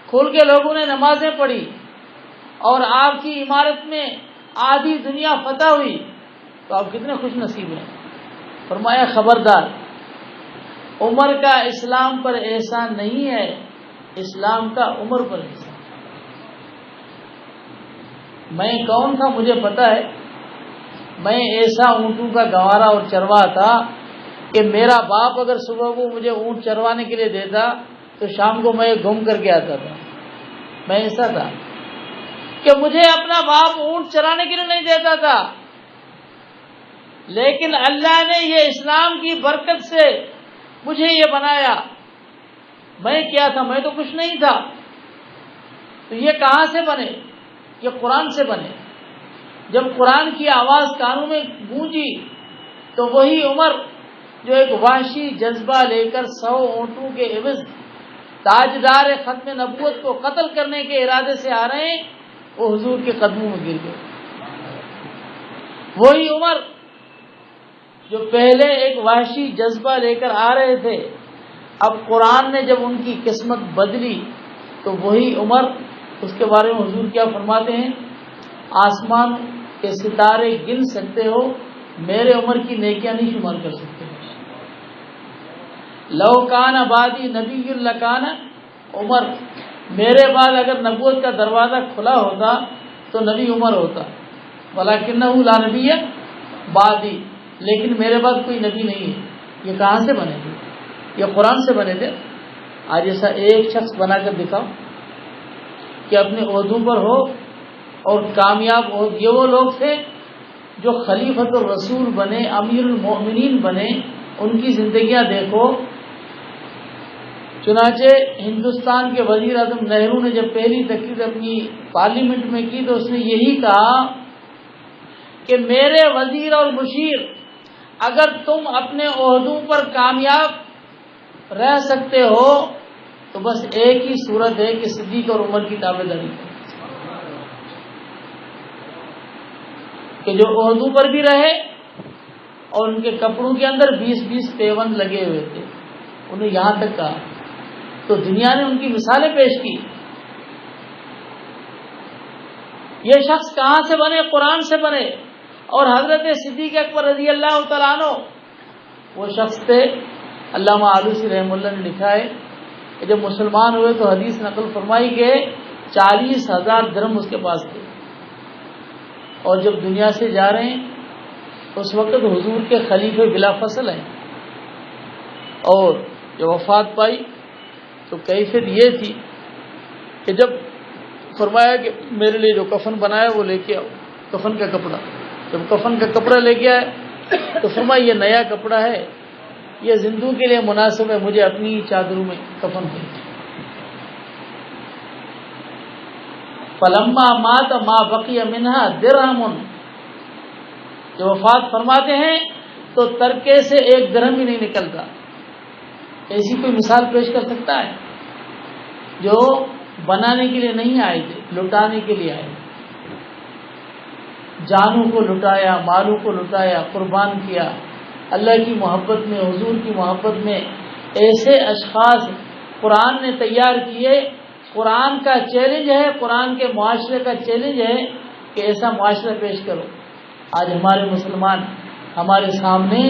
کھول کے لوگوں نے نمازیں پڑھی اور آپ کی عمارت میں آدھی دنیا فتح ہوئی، تو آپ کتنے خوش نصیب ہیں۔ فرمایا خبردار، عمر کا اسلام پر احسان نہیں ہے، اسلام کا عمر پر احسان۔ میں کون تھا مجھے پتا ہے، میں ایسا اونٹوں کا گوارا اور چرواہ تھا کہ میرا باپ اگر صبح کو مجھے اونٹ چروانے کے لیے دیتا تو شام کو میں گھوم کر کے آتا تھا۔ میں ایسا تھا کہ مجھے اپنا باپ اونٹ چرانے کے لیے نہیں دیتا تھا، لیکن اللہ نے یہ اسلام کی برکت سے مجھے یہ بنایا۔ میں کیا تھا؟ میں تو کچھ نہیں تھا۔ تو یہ کہاں سے بنے؟ یہ قرآن سے بنے۔ جب قرآن کی آواز کانوں میں گونجی تو وہی عمر جو ایک وحشی جذبہ لے کر 100 اونٹوں کے عوض تاجدار ختم نبوت کو قتل کرنے کے ارادے سے آ رہے ہیں، وہ حضور کے قدموں میں گر گئے۔ وہی عمر جو پہلے ایک وحشی جذبہ لے کر آ رہے تھے، اب قرآن نے جب ان کی قسمت بدلی تو وہی عمر، اس کے بارے میں حضور کیا فرماتے ہیں؟ آسمان کے ستارے گن سکتے ہو، میرے عمر کی نیکیاں نہیں شمار کر سکتے۔ لو کان بعدی نبی لکان عمر، میرے بعد اگر نبوت کا دروازہ کھلا ہوتا تو نبی عمر ہوتا، ولکنہ لا نبی بعدی، لیکن میرے بعد کوئی نبی نہیں ہے۔ یہ کہاں سے بنے تھے؟ یہ قرآن سے بنے تھے۔ آج ایسا ایک شخص بنا کر دکھاؤ کہ اپنے عہدوں پر ہو اور کامیاب ہو۔ یہ وہ لوگ تھے جو خلیفۃ الرسول بنے، امیر المؤمنین بنے، ان کی زندگیاں دیکھو۔ چنانچہ ہندوستان کے وزیر اعظم نہرو نے جب پہلی تقریر اپنی پارلیمنٹ میں کی تو اس نے یہی کہا کہ میرے وزیر اور مشیر، اگر تم اپنے عہدوں پر کامیاب رہ سکتے ہو تو بس ایک ہی صورت ہے کہ صدیق اور عمر کی تابعداری کرو، کہ جو عہدوں پر بھی رہے اور ان کے کپڑوں کے اندر 20-20 پیوند لگے ہوئے تھے، انہیں یہاں تک کہا تو دنیا نے ان کی مثالیں پیش کی۔ یہ شخص کہاں سے بنے؟ قرآن سے بنے۔ اور حضرت صدیق اکبر رضی اللہ تعالیٰ عنہ وہ شخص تھے، علامہ آلوسی رحمہ اللہ نے لکھا ہے کہ جب مسلمان ہوئے تو حدیث نقل فرمائی کہ 40,000 درہم اس کے پاس تھے، اور جب دنیا سے جا رہے ہیں اس وقت حضور کے خلیفہ بلا فصل ہیں، اور جب وفات پائی تو کیفیت یہ تھی کہ جب فرمایا کہ میرے لیے جو کفن بنایا وہ لے کے آؤ، کفن کا کپڑا، جب کفن کا کپڑا لے کے آئے تو فرمایا یہ نیا کپڑا ہے، یہ زندوں کے لیے مناسب ہے، مجھے اپنی چادروں میں کفن دے۔ فلما مات ما بقی منہا درہم، جو وفات فرماتے ہیں تو ترکے سے ایک درہم ہی نہیں نکلتا۔ ایسی کوئی مثال پیش کر سکتا ہے؟ جو بنانے کے لیے نہیں آئے تھے، لٹانے کے لیے آئے، جانوں کو لٹایا، مالوں کو لٹایا، قربان کیا اللہ کی محبت میں، حضور کی محبت میں۔ ایسے اشخاص قرآن نے تیار کیے۔ قرآن کا چیلنج ہے، قرآن کے معاشرے کا چیلنج ہے کہ ایسا معاشرہ پیش کرو۔ آج ہمارے مسلمان ہمارے سامنے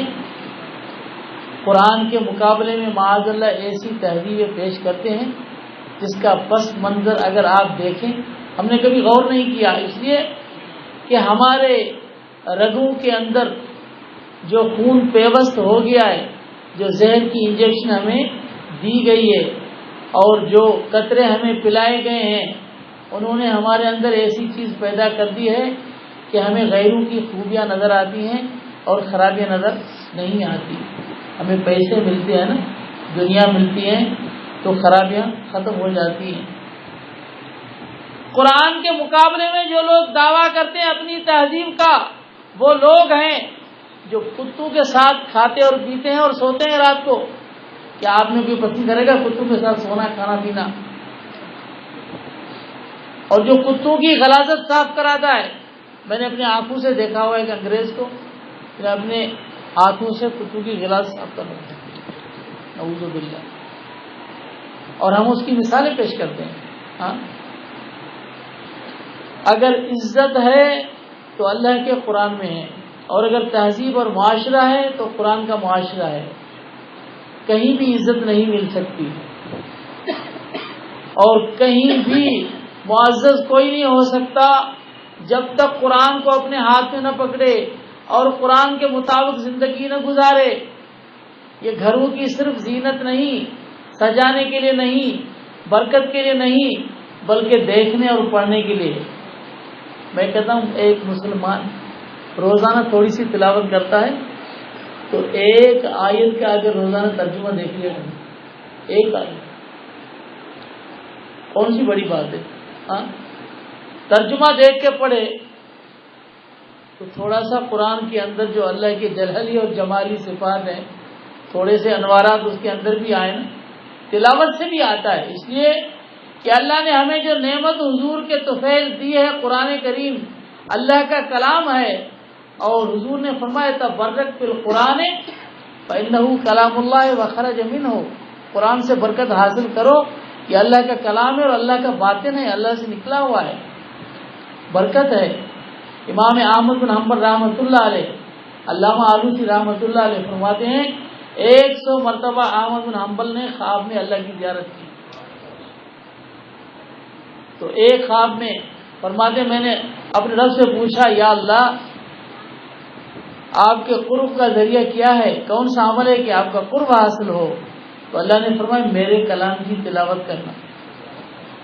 قرآن کے مقابلے میں معاذ اللہ ایسی تہذیبیں پیش کرتے ہیں جس کا پس منظر اگر آپ دیکھیں، ہم نے کبھی غور نہیں کیا، اس لیے کہ ہمارے رگوں کے اندر جو خون پیوست ہو گیا ہے، جو زہر کی انجیکشن ہمیں دی گئی ہے اور جو قطرے ہمیں پلائے گئے ہیں، انہوں نے ہمارے اندر ایسی چیز پیدا کر دی ہے کہ ہمیں غیروں کی خوبیاں نظر آتی ہیں اور خرابیاں نظر نہیں آتی. ہمیں پیسے ملتے ہیں نا، دنیا ملتی ہے تو خرابیاں ختم ہو جاتی ہیں. قرآن کے مقابلے میں جو لوگ دعویٰ کرتے ہیں اپنی تہذیب کا، وہ لوگ ہیں جو کتوں کے ساتھ کھاتے اور پیتے ہیں اور سوتے ہیں رات کو. کیا آپ میں کوئی پسند کرے گا کتوں کے ساتھ سونا، کھانا پینا؟ اور جو کتوں کی غلاظت صاف کراتا ہے، میں نے اپنی آنکھوں سے دیکھا ہوا ایک انگریز کو اپنے ہاتھوں سے کتوں کی غلاظت صاف کر رہا ہے، نعوذ باللہ، اور ہم اس کی مثالیں پیش کرتے ہیں. ہاں، اگر عزت ہے تو اللہ کے قرآن میں ہے، اور اگر تہذیب اور معاشرہ ہے تو قرآن کا معاشرہ ہے. کہیں بھی عزت نہیں مل سکتی اور کہیں بھی معزز کوئی نہیں ہو سکتا جب تک قرآن کو اپنے ہاتھ میں نہ پکڑے اور قرآن کے مطابق زندگی نہ گزارے. یہ گھروں کی صرف زینت نہیں، سجانے کے لیے نہیں، برکت کے لیے نہیں، بلکہ دیکھنے اور پڑھنے کے لیے. میں کہتا ہوں ایک مسلمان روزانہ تھوڑی سی تلاوت کرتا ہے تو ایک آیت کا اگر روزانہ ترجمہ دیکھ لیا گا، ایک آیت، کون سی بڑی بات ہے؟ ہاں، ترجمہ دیکھ کے پڑھے تو تھوڑا سا قرآن کے اندر جو اللہ کی جلالی اور جمالی صفات ہیں، تھوڑے سے انوارات اس کے اندر بھی آئے نا، تلاوت سے بھی آتا ہے. اس لیے کہ اللہ نے ہمیں جو نعمت حضور کے طفیل دی ہے، قرآن کریم اللہ کا کلام ہے، اور حضور نے فرمایا تبرک بالقرآن فإنہ کلام اللہ وخرج منہ. قرآن سے برکت حاصل کرو، یہ اللہ کا کلام ہے اور اللہ کا باطن ہے، اللہ سے نکلا ہوا ہے، برکت ہے. امام احمد بن حنبل رحمۃ اللہ علیہ، علامہ آلوسی رحمۃ اللہ علیہ فرماتے ہیں 100 مرتبہ احمد بن حنبل نے خواب میں اللہ کی زیارت کی. تو ایک خواب میں فرماتے میں نے اپنے رب سے پوچھا، یا اللہ آپ کے قرب کا ذریعہ کیا ہے، کون سا عمل ہے کہ آپ کا قرب حاصل ہو؟ تو اللہ نے فرمایا میرے کلام کی تلاوت کرنا.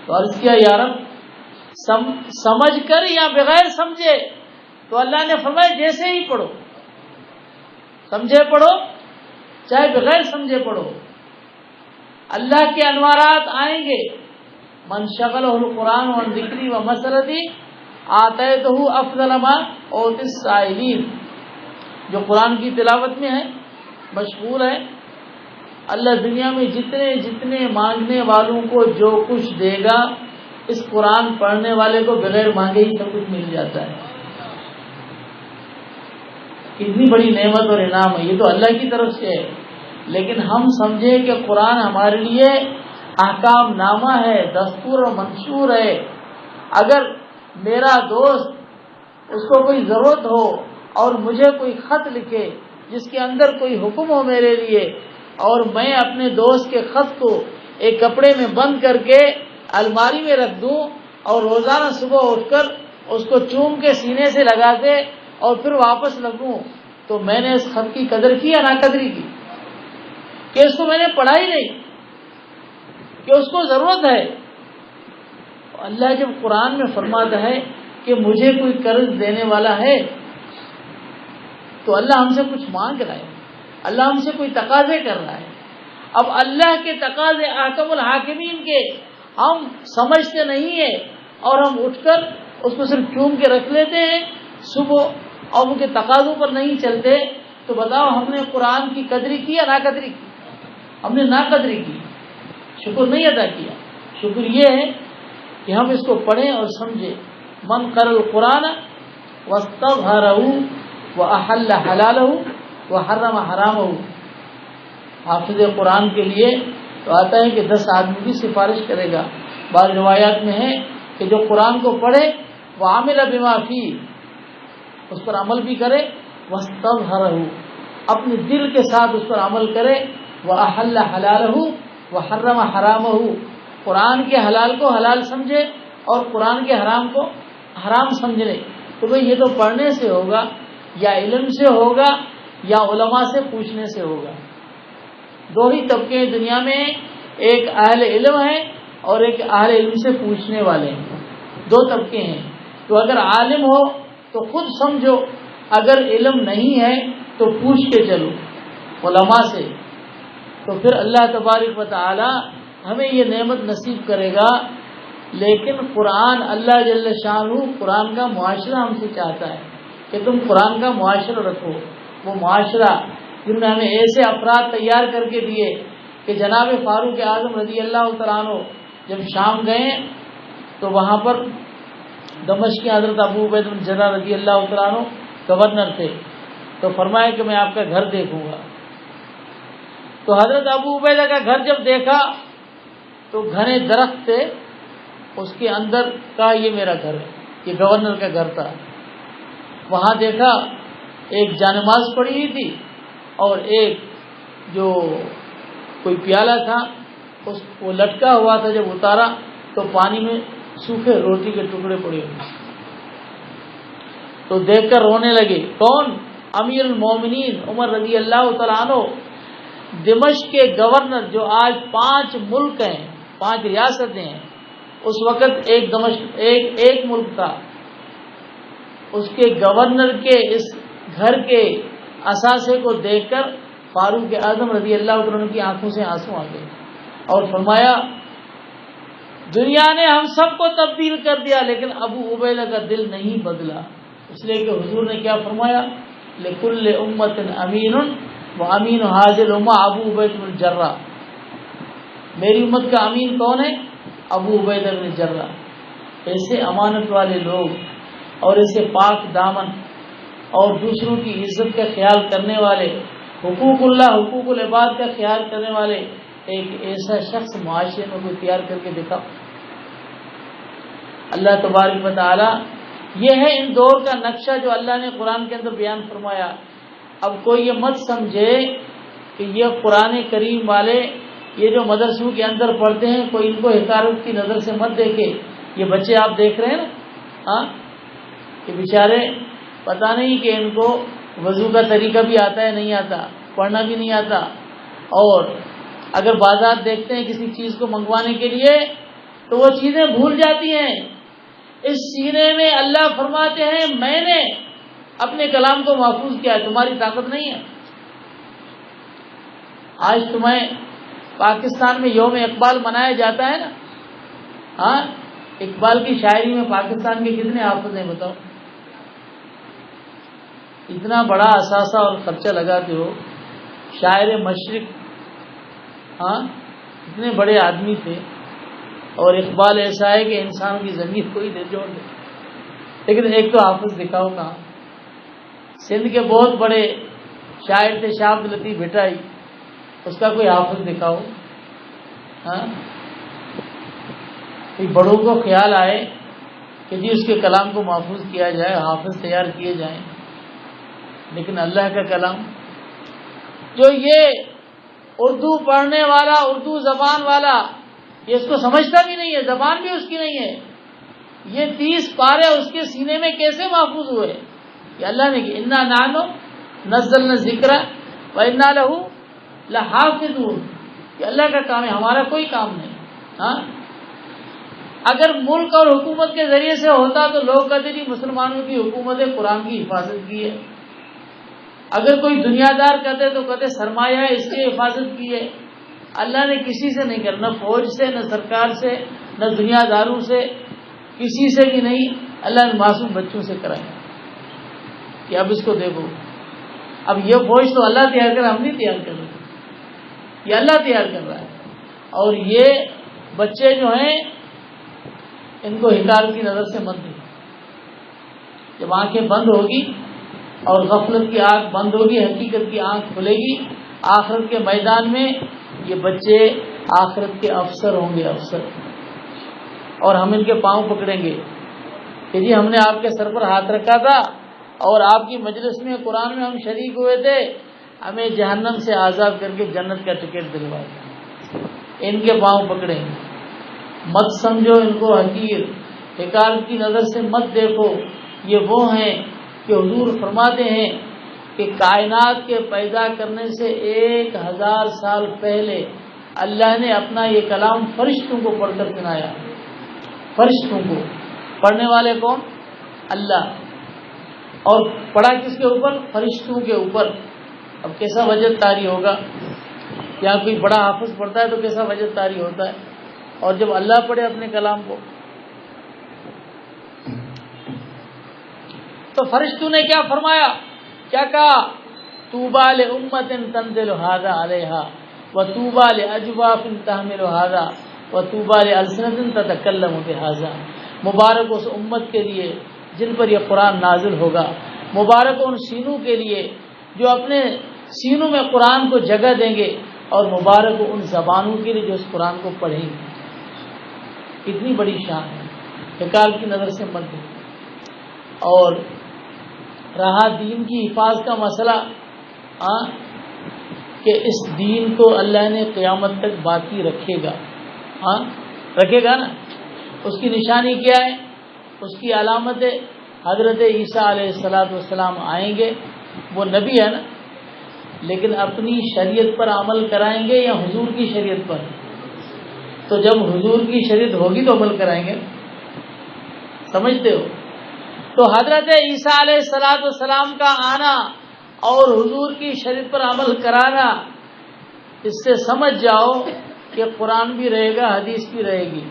تو عرض کیا یا رب سمجھ کر یا بغیر سمجھے؟ تو اللہ نے فرمایا جیسے ہی پڑھو، سمجھے پڑھو چاہے بغیر سمجھے پڑھو، اللہ کے انوارات آئیں گے. من شغلہ القرآن عن ذکری و مسرتی آتیتہ افضل ما اوتی السائلین. جو قرآن کی تلاوت میں ہے، مشغول ہے، اللہ دنیا میں جتنے جتنے مانگنے والوں کو جو کچھ دے گا، اس قرآن پڑھنے والے کو بغیر مانگے ہی سب کچھ مل جاتا ہے. کتنی بڑی نعمت اور انعام ہے، یہ تو اللہ کی طرف سے ہے. لیکن ہم سمجھے کہ قرآن ہمارے لیے احکام نامہ ہے، دستور و منشور ہے. اگر میرا دوست اس کو کوئی ضرورت ہو اور مجھے کوئی خط لکھے جس کے اندر کوئی حکم ہو میرے لیے، اور میں اپنے دوست کے خط کو ایک کپڑے میں بند کر کے الماری میں رکھ دوں اور روزانہ صبح اٹھ کر اس کو چوم کے سینے سے لگا کے اور پھر واپس لگوں، تو میں نے اس خط کی قدر کی یا ناقدری کی؟ کہ اس کو میں نے پڑھا ہی نہیں، کہ اس کو ضرورت ہے. اللہ جب قرآن میں فرماتا ہے کہ مجھے کوئی قرض دینے والا ہے تو اللہ ہم سے کچھ مانگ رہا ہے، اللہ ہم سے کوئی تقاضے کر رہا ہے. اب اللہ کے تقاضے احکم الحاکمین کے ہم سمجھتے نہیں ہیں اور ہم اٹھ کر اس کو صرف چوم کے رکھ لیتے ہیں صبح اور ان کے تقاضوں پر نہیں چلتے. تو بتاؤ ہم نے قرآن کی قدری کی یا ناقدری کی؟ ہم نے ناقدری کی، شکر نہیں ادا کیا. شکر یہ ہے کہ ہم اس کو پڑھیں اور سمجھیں. من قرأ القرآن واستظہرہ واحل حلالہ وحرم حرامہ. حافظ قرآن کے لیے تو آتا ہے کہ 10 آدمی کی سفارش کرے گا. بعض روایات میں ہے کہ جو قرآن کو پڑھے وعمل بما فیہ، اس پر عمل بھی کرے، واستظہرہ، اپنے دل کے ساتھ اس پر عمل کرے، واحل حلالہ وحرم حرامہ، قرآن کے حلال کو حلال سمجھے اور قرآن کے حرام کو حرام سمجھے. تو بھئی یہ تو پڑھنے سے ہوگا یا علم سے ہوگا یا علماء سے پوچھنے سے ہوگا. دو ہی طبقے ہیں دنیا میں، ایک اہل علم ہے اور ایک اہل علم سے پوچھنے والے ہیں، دو طبقے ہیں۔ تو اگر عالم ہو تو خود سمجھو، اگر علم نہیں ہے تو پوچھ کے چلو علماء سے، تو پھر اللہ تبارک و تعالی ہمیں یہ نعمت نصیب کرے گا۔ لیکن قرآن، اللہ جل شانہ قرآن کا معاشرہ ہم سے چاہتا ہے کہ تم قرآن کا معاشرہ رکھو۔ وہ معاشرہ جن نے ہمیں ایسے افراد تیار کر کے دیے کہ جناب فاروق اعظم رضی اللہ تعالیٰ عنہ جب شام گئے تو وہاں پر دمشق کے حضرت ابو عبیدہ بن جراح رضی اللہ تعالیٰ عنہ گورنر تھے، تو فرمایا کہ میں آپ کا گھر دیکھوں گا۔ تو حضرت ابو عبیدہ کا گھر جب دیکھا تو گھنے درخت تھے، اس کے اندر کہا یہ میرا گھر ہے، یہ گورنر کا گھر تھا۔ وہاں دیکھا ایک جانماز پڑی ہوئی تھی اور ایک جو کوئی پیالہ تھا اس وہ لٹکا ہوا تھا، جب اتارا تو پانی میں سوکھے روٹی کے ٹکڑے پڑے ہوئے، تو دیکھ کر رونے لگے۔ کون؟ امیر المومنین عمر رضی اللہ تعالیٰ عنہ، دمشق کے گورنر، جو آج 5 ملک ہیں، 5 ریاستیں ہیں، اس وقت ایک ملک تھا، اس کے گورنر کے اس گھر کے اثاثے کو دیکھ کر فاروق اعظم رضی اللہ عنہ کی آنکھوں سے آنسو آ گئے اور فرمایا دنیا نے ہم سب کو تبدیل کر دیا لیکن ابو عبیدہ کا دل نہیں بدلا، اس لیے کہ حضور نے کیا فرمایا، لکل امت امین وامین هذه الامه ابو عبیدہ بن جراح، میری امت کا امین کون ہے؟ ابو عبیدہ بن جراح۔ ایسے امانت والے لوگ اور ایسے پاک دامن اور دوسروں کی عزت کا خیال کرنے والے، حقوق اللہ حقوق العباد کا خیال کرنے والے ایک ایسا شخص معاشرے میں کوئی تیار کر کے دکھا۔ اللہ تبارک و تعالی، یہ ہے ان دور کا نقشہ جو اللہ نے قرآن کے اندر بیان فرمایا۔ اب کوئی یہ مت سمجھے کہ یہ قرآن کریم والے یہ جو مدرسوں کے اندر پڑھتے ہیں کوئی ان کو حقارت کی نظر سے مت دیکھے۔ یہ بچے آپ دیکھ رہے ہیں نا، ہاں، کہ بیچارے پتہ نہیں کہ ان کو وضو کا طریقہ بھی آتا ہے نہیں آتا، پڑھنا بھی نہیں آتا، اور اگر بازار دیکھتے ہیں کسی چیز کو منگوانے کے لیے تو وہ چیزیں بھول جاتی ہیں۔ اس سینے میں اللہ فرماتے ہیں میں نے اپنے کلام کو محفوظ کیا ہے، تمہاری طاقت نہیں ہے۔ آج تمہیں پاکستان میں یوم اقبال منایا جاتا ہے نا، ہاں، اقبال کی شاعری میں پاکستان کے کتنے حافظ ہیں بتاؤ؟ اتنا بڑا اثاثہ اور خرچہ لگاتے ہو، شاعر مشرق، ہاں، اتنے بڑے آدمی تھے، اور اقبال ایسا ہے کہ انسان کی زمین کو ہی دے جوڑ دے، لیکن ایک تو حافظ دکھاؤ کہاں؟ سندھ کے بہت بڑے شاعر تھے شاہ عبد اللطیف بھٹائی، اس کا کوئی حافظ دکھاؤ؟ ہاں، بڑوں کو خیال آئے کہ جی اس کے کلام کو محفوظ کیا جائے، حافظ تیار کیے جائیں، لیکن اللہ کا کلام جو یہ اردو پڑھنے والا، اردو زبان والا، یہ اس کو سمجھتا بھی نہیں ہے، زبان بھی اس کی نہیں ہے، یہ 30 پارے اس کے سینے میں کیسے محفوظ ہوئے؟ کہ اللہ نے کہ انا نحن نزلنا الذکر وانا لہ لحافظون، کہ اللہ کا کام ہے، ہمارا کوئی کام نہیں۔ ہاں، اگر ملک اور حکومت کے ذریعے سے ہوتا تو لوگ کہتے تھے مسلمانوں کی حکومت قرآن کی حفاظت کی ہے، اگر کوئی دنیا دار کہتے تو کہتے سرمایہ ہے اس کی حفاظت کی ہے۔ اللہ نے کسی سے نہیں کر، نہ فوج سے، نہ سرکار سے، نہ دنیا داروں سے، کسی سے بھی نہیں، اللہ نے معصوم بچوں سے کرایا کہ اب اس کو دیکھو۔ اب یہ فوج تو اللہ تیار کر، ہم نہیں تیار کر رہے، یہ اللہ تیار کر رہا ہے، اور یہ بچے جو ہیں ان کو حکارت کی نظر سے مت دیکھو۔ جب آنکھیں بند ہوگی اور غفلت کی آنکھ بند ہوگی، حقیقت کی آنکھ کھلے گی، آخرت کے میدان میں یہ بچے آخرت کے افسر ہوں گے، افسر، اور ہم ان کے پاؤں پکڑیں گے کہ جی ہم نے آپ کے سر پر ہاتھ رکھا تھا اور آپ کی مجلس میں قرآن میں ہم شریک ہوئے تھے، ہمیں جہنم سے آزاد کر کے جنت کا ٹکٹ دلوایا۔ ان کے پاؤں پکڑیں گے، مت سمجھو ان کو حقیر، حکارت کی نظر سے مت دیکھو۔ یہ وہ ہیں کہ حضور فرماتے ہیں کہ کائنات کے پیدا کرنے سے 1000 سال پہلے اللہ نے اپنا یہ کلام فرشتوں کو پڑھ کر سنایا. فرشتوں کو پڑھنے والے کون؟ اللہ. اور پڑھا کس کے اوپر؟ فرشتوں کے اوپر. اب کیسا وجد طاری ہوگا؟ یا کوئی بڑا حافظ پڑھتا ہے تو کیسا وجد طاری ہوتا ہے، اور جب اللہ پڑھے اپنے کلام کو. تو فرشتوں نے کیا فرمایا، کیا کہا؟ طوبیٰ لأمۃ تنزل ھذا علیہا وطوبیٰ لأجواف تحمل ھذا وطوبیٰ لألسنۃ تتکلم بھذا. مبارک اس امت کے لیے جن پر یہ قرآن نازل ہوگا، مبارک ان سینوں کے لیے جو اپنے سینوں میں قرآن کو جگہ دیں گے، اور مبارک ان زبانوں کے لیے جو اس قرآن کو پڑھیں گے. کتنی بڑی شان ہے، حکال کی نظر سے مت دیں. اور رہا دین کی حفاظت کا مسئلہ، کہ اس دین کو اللہ نے قیامت تک باقی رکھے گا. رکھے گا نا. اس کی نشانی کیا ہے؟ اس کی علامت ہے حضرت عیسیٰ علیہ السلام آئیں گے. وہ نبی ہے نا، لیکن اپنی شریعت پر عمل کرائیں گے یا حضور کی شریعت پر؟ تو جب حضور کی شریعت ہوگی تو عمل کرائیں گے. سمجھتے ہو؟ تو حضرت عیسیٰ علیہ السلام کا آنا اور حضور کی شریعت پر عمل کرانا، اس سے سمجھ جاؤ کہ قرآن بھی رہے گا، حدیث بھی رہے گی.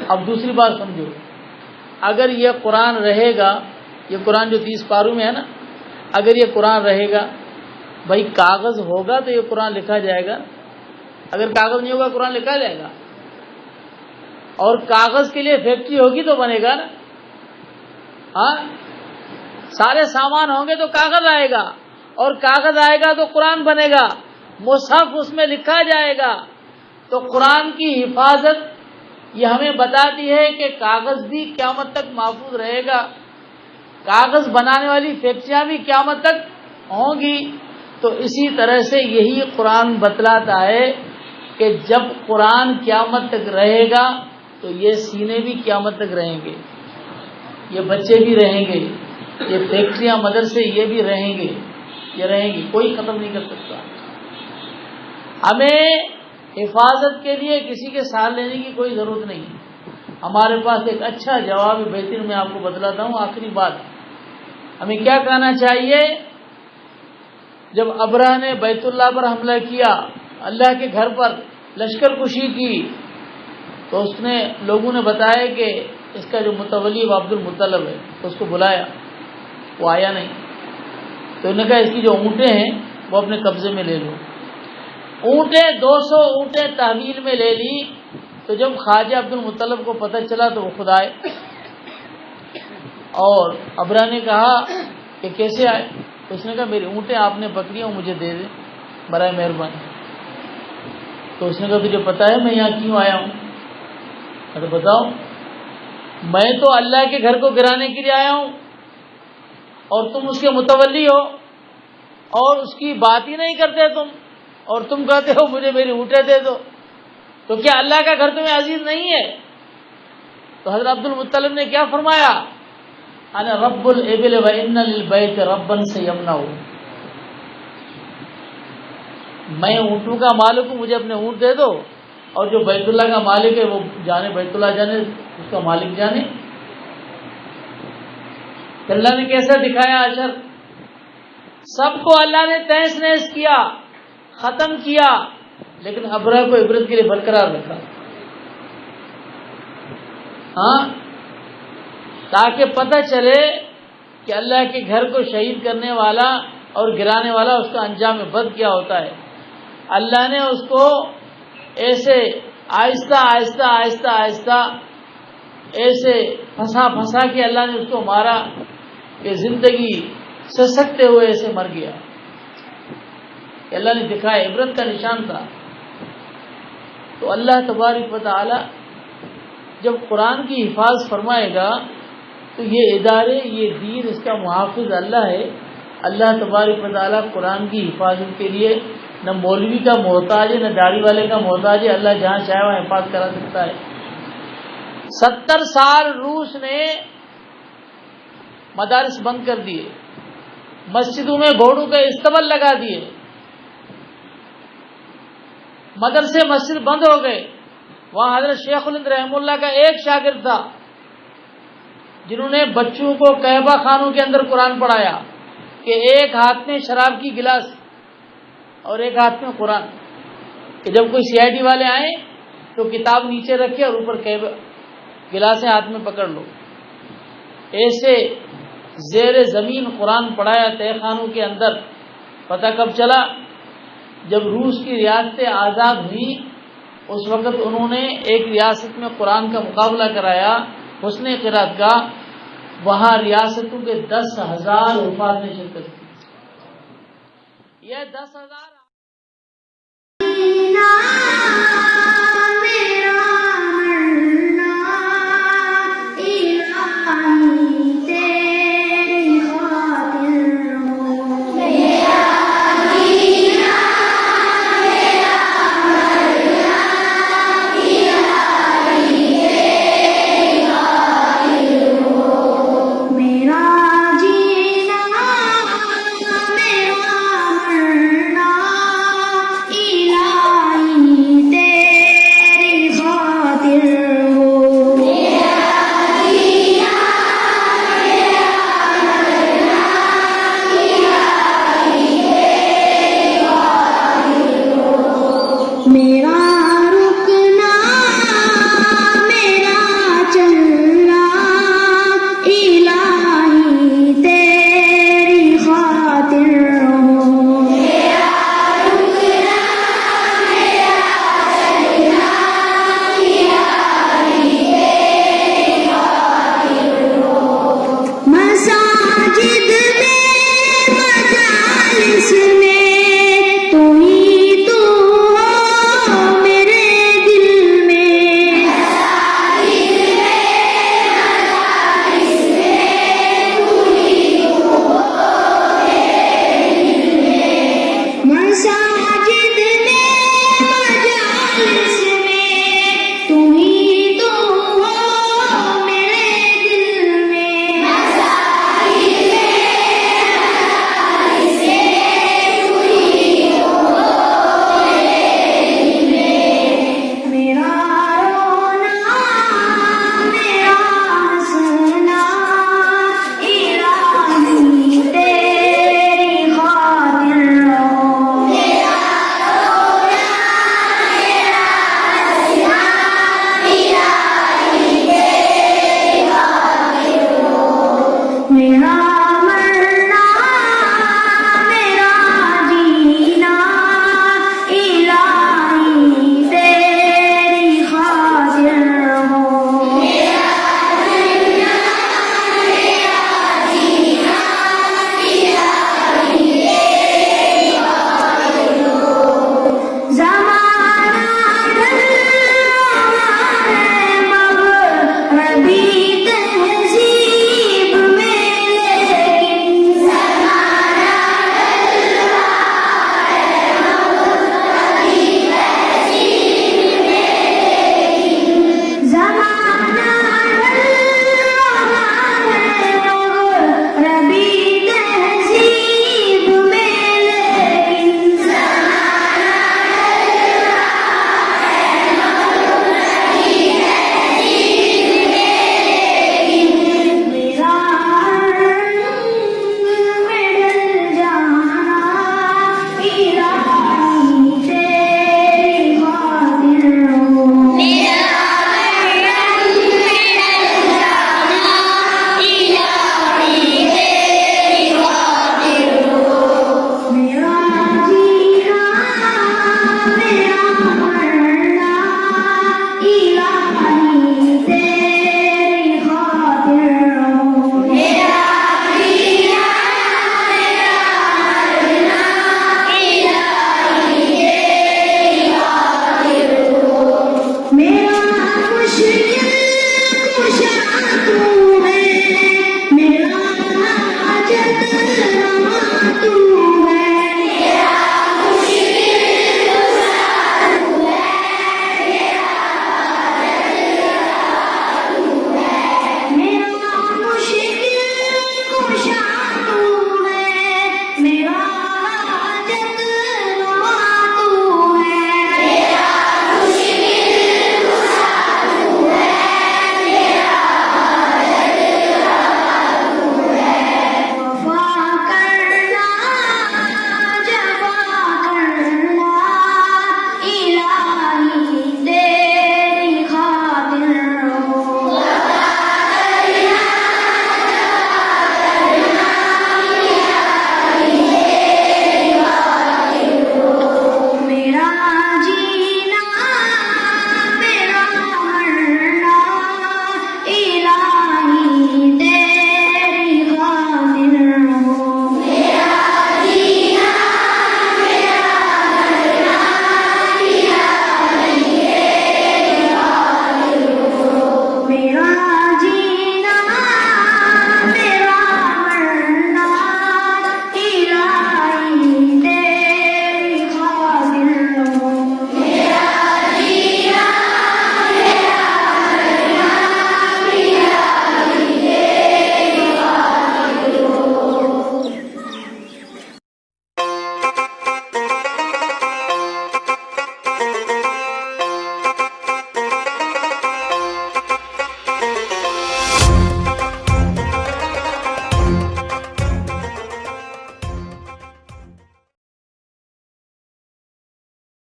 اب دوسری بات سمجھو، اگر یہ قرآن رہے گا، یہ قرآن جو 30 پاروں میں ہے نا، اگر یہ قرآن رہے گا، بھائی کاغذ ہوگا تو یہ قرآن لکھا جائے گا. اگر کاغذ نہیں ہوگا قرآن لکھا جائے گا؟ اور کاغذ کے لیے فیکٹری ہوگی تو بنے گا نا. سارے سامان ہوں گے تو کاغذ آئے گا، اور کاغذ آئے گا تو قرآن بنے گا، مصحف اس میں لکھا جائے گا. تو قرآن کی حفاظت یہ ہمیں بتاتی ہے کہ کاغذ بھی قیامت تک محفوظ رہے گا، کاغذ بنانے والی فیکٹریاں بھی قیامت تک ہوں گی. تو اسی طرح سے یہی قرآن بتلاتا ہے کہ جب قرآن قیامت تک رہے گا تو یہ سینے بھی قیامت تک رہیں گے، یہ بچے بھی رہیں گے، یہ فیکٹریاں مدرسے یہ بھی رہیں گے، یہ رہیں گی، کوئی ختم نہیں کر سکتا. ہمیں حفاظت کے لیے کسی کے ساتھ لینے کی کوئی ضرورت نہیں. ہمارے پاس ایک اچھا جواب بہترین میں آپ کو بتلاتا ہوں. آخری بات، ہمیں کیا کہنا چاہیے؟ جب ابرہ نے بیت اللہ پر حملہ کیا، اللہ کے گھر پر لشکر کشی کی، تو اس نے لوگوں نے بتایا کہ اس کا جو متولی عبد المطلب ہے تو اس کو بلایا، وہ آیا نہیں. تو انہوں نے کہا اس کی جو اونٹیں ہیں وہ اپنے قبضے میں لے لو. اونٹیں 200 اونٹیں تحویل میں لے لی. تو جب خواجہ عبد المطلب کو پتہ چلا تو وہ خود آئے، اور ابرہ نے کہا کہ کیسے آئے؟ تو اس نے کہا میری اونٹیں آپ نے پکڑی ہیں، مجھے دے دیں برائے مہربانی. تو اس نے کہا تجھے پتا ہے میں یہاں کیوں آیا ہوں؟ تو بتاؤ. میں تو اللہ کے گھر کو گرانے کے لیے آیا ہوں، اور تم اس کے متولی ہو، اور اس کی بات ہی نہیں کرتے تم، اور تم کہتے ہو مجھے میری اونٹیں دے دو. تو کیا اللہ کا گھر تمہیں عزیز نہیں ہے؟ تو حضرت عبد المطلب نے کیا فرمایا؟ انا رب الابل وان للبیت ربا سیمنع. میں اونٹوں کا مالک ہوں، مجھے اپنے اونٹ دے دو، اور جو بیت اللہ کا مالک ہے وہ جانے، بیت اللہ جانے، اس کا مالک جانے. اللہ نے کیسا دکھایا اثر؟ سب کو اللہ نے تہس نہس کیا، ختم کیا، لیکن ابرہ کو عبرت کے لیے برقرار رکھا. تاکہ پتہ چلے کہ اللہ کے گھر کو شہید کرنے والا اور گرانے والا اس کا انجام بد کیا ہوتا ہے. اللہ نے اس کو ایسے آہستہ آہستہ آہستہ آہستہ ایسے پھنسا پھنسا کے اللہ نے اس کو مارا کہ زندگی سسکتے ہوئے ایسے مر گیا. اللہ نے دکھایا، عبرت کا نشان تھا. تو اللہ تبارک و تعالی جب قرآن کی حفاظت فرمائے گا تو یہ ادارے، یہ دین، اس کا محافظ اللہ ہے. اللہ تبارک و تعالی قرآن کی حفاظت کے لیے نہ مولوی کا محتاج ہے، نہ داڑھی والے کا محتاج ہے. اللہ جہاں چاہے وہاں حفاظت کرا سکتا ہے. 70 سال روس نے مدارس بند کر دیے، مسجدوں میں گھوڑوں کے استبل لگا دیے، مدرسے مسجد بند ہو گئے۔ وہاں حضرت شیخ الہند رحمہ اللہ کا ایک شاگرد تھا جنہوں نے بچوں کو کعبہ خانوں کے اندر قرآن پڑھایا کہ ایک ہاتھ میں شراب کی گلاس اور ایک ہاتھ میں قرآن، کہ جب کوئی سی آئی ڈی والے آئیں تو کتاب نیچے رکھے اور اوپر گلاسیں ہاتھ میں پکڑ لو۔ ایسے زیر زمین قرآن پڑھایا تہ خانوں کے اندر۔ پتہ کب چلا؟ جب روس کی ریاستیں آزاد ہوئیں، اس وقت انہوں نے ایک ریاست میں قرآن کا مقابلہ کرایا حسن قرات کا، وہاں ریاستوں کے 10,000 حفاظ نے شرکت کی۔ یہ 10,000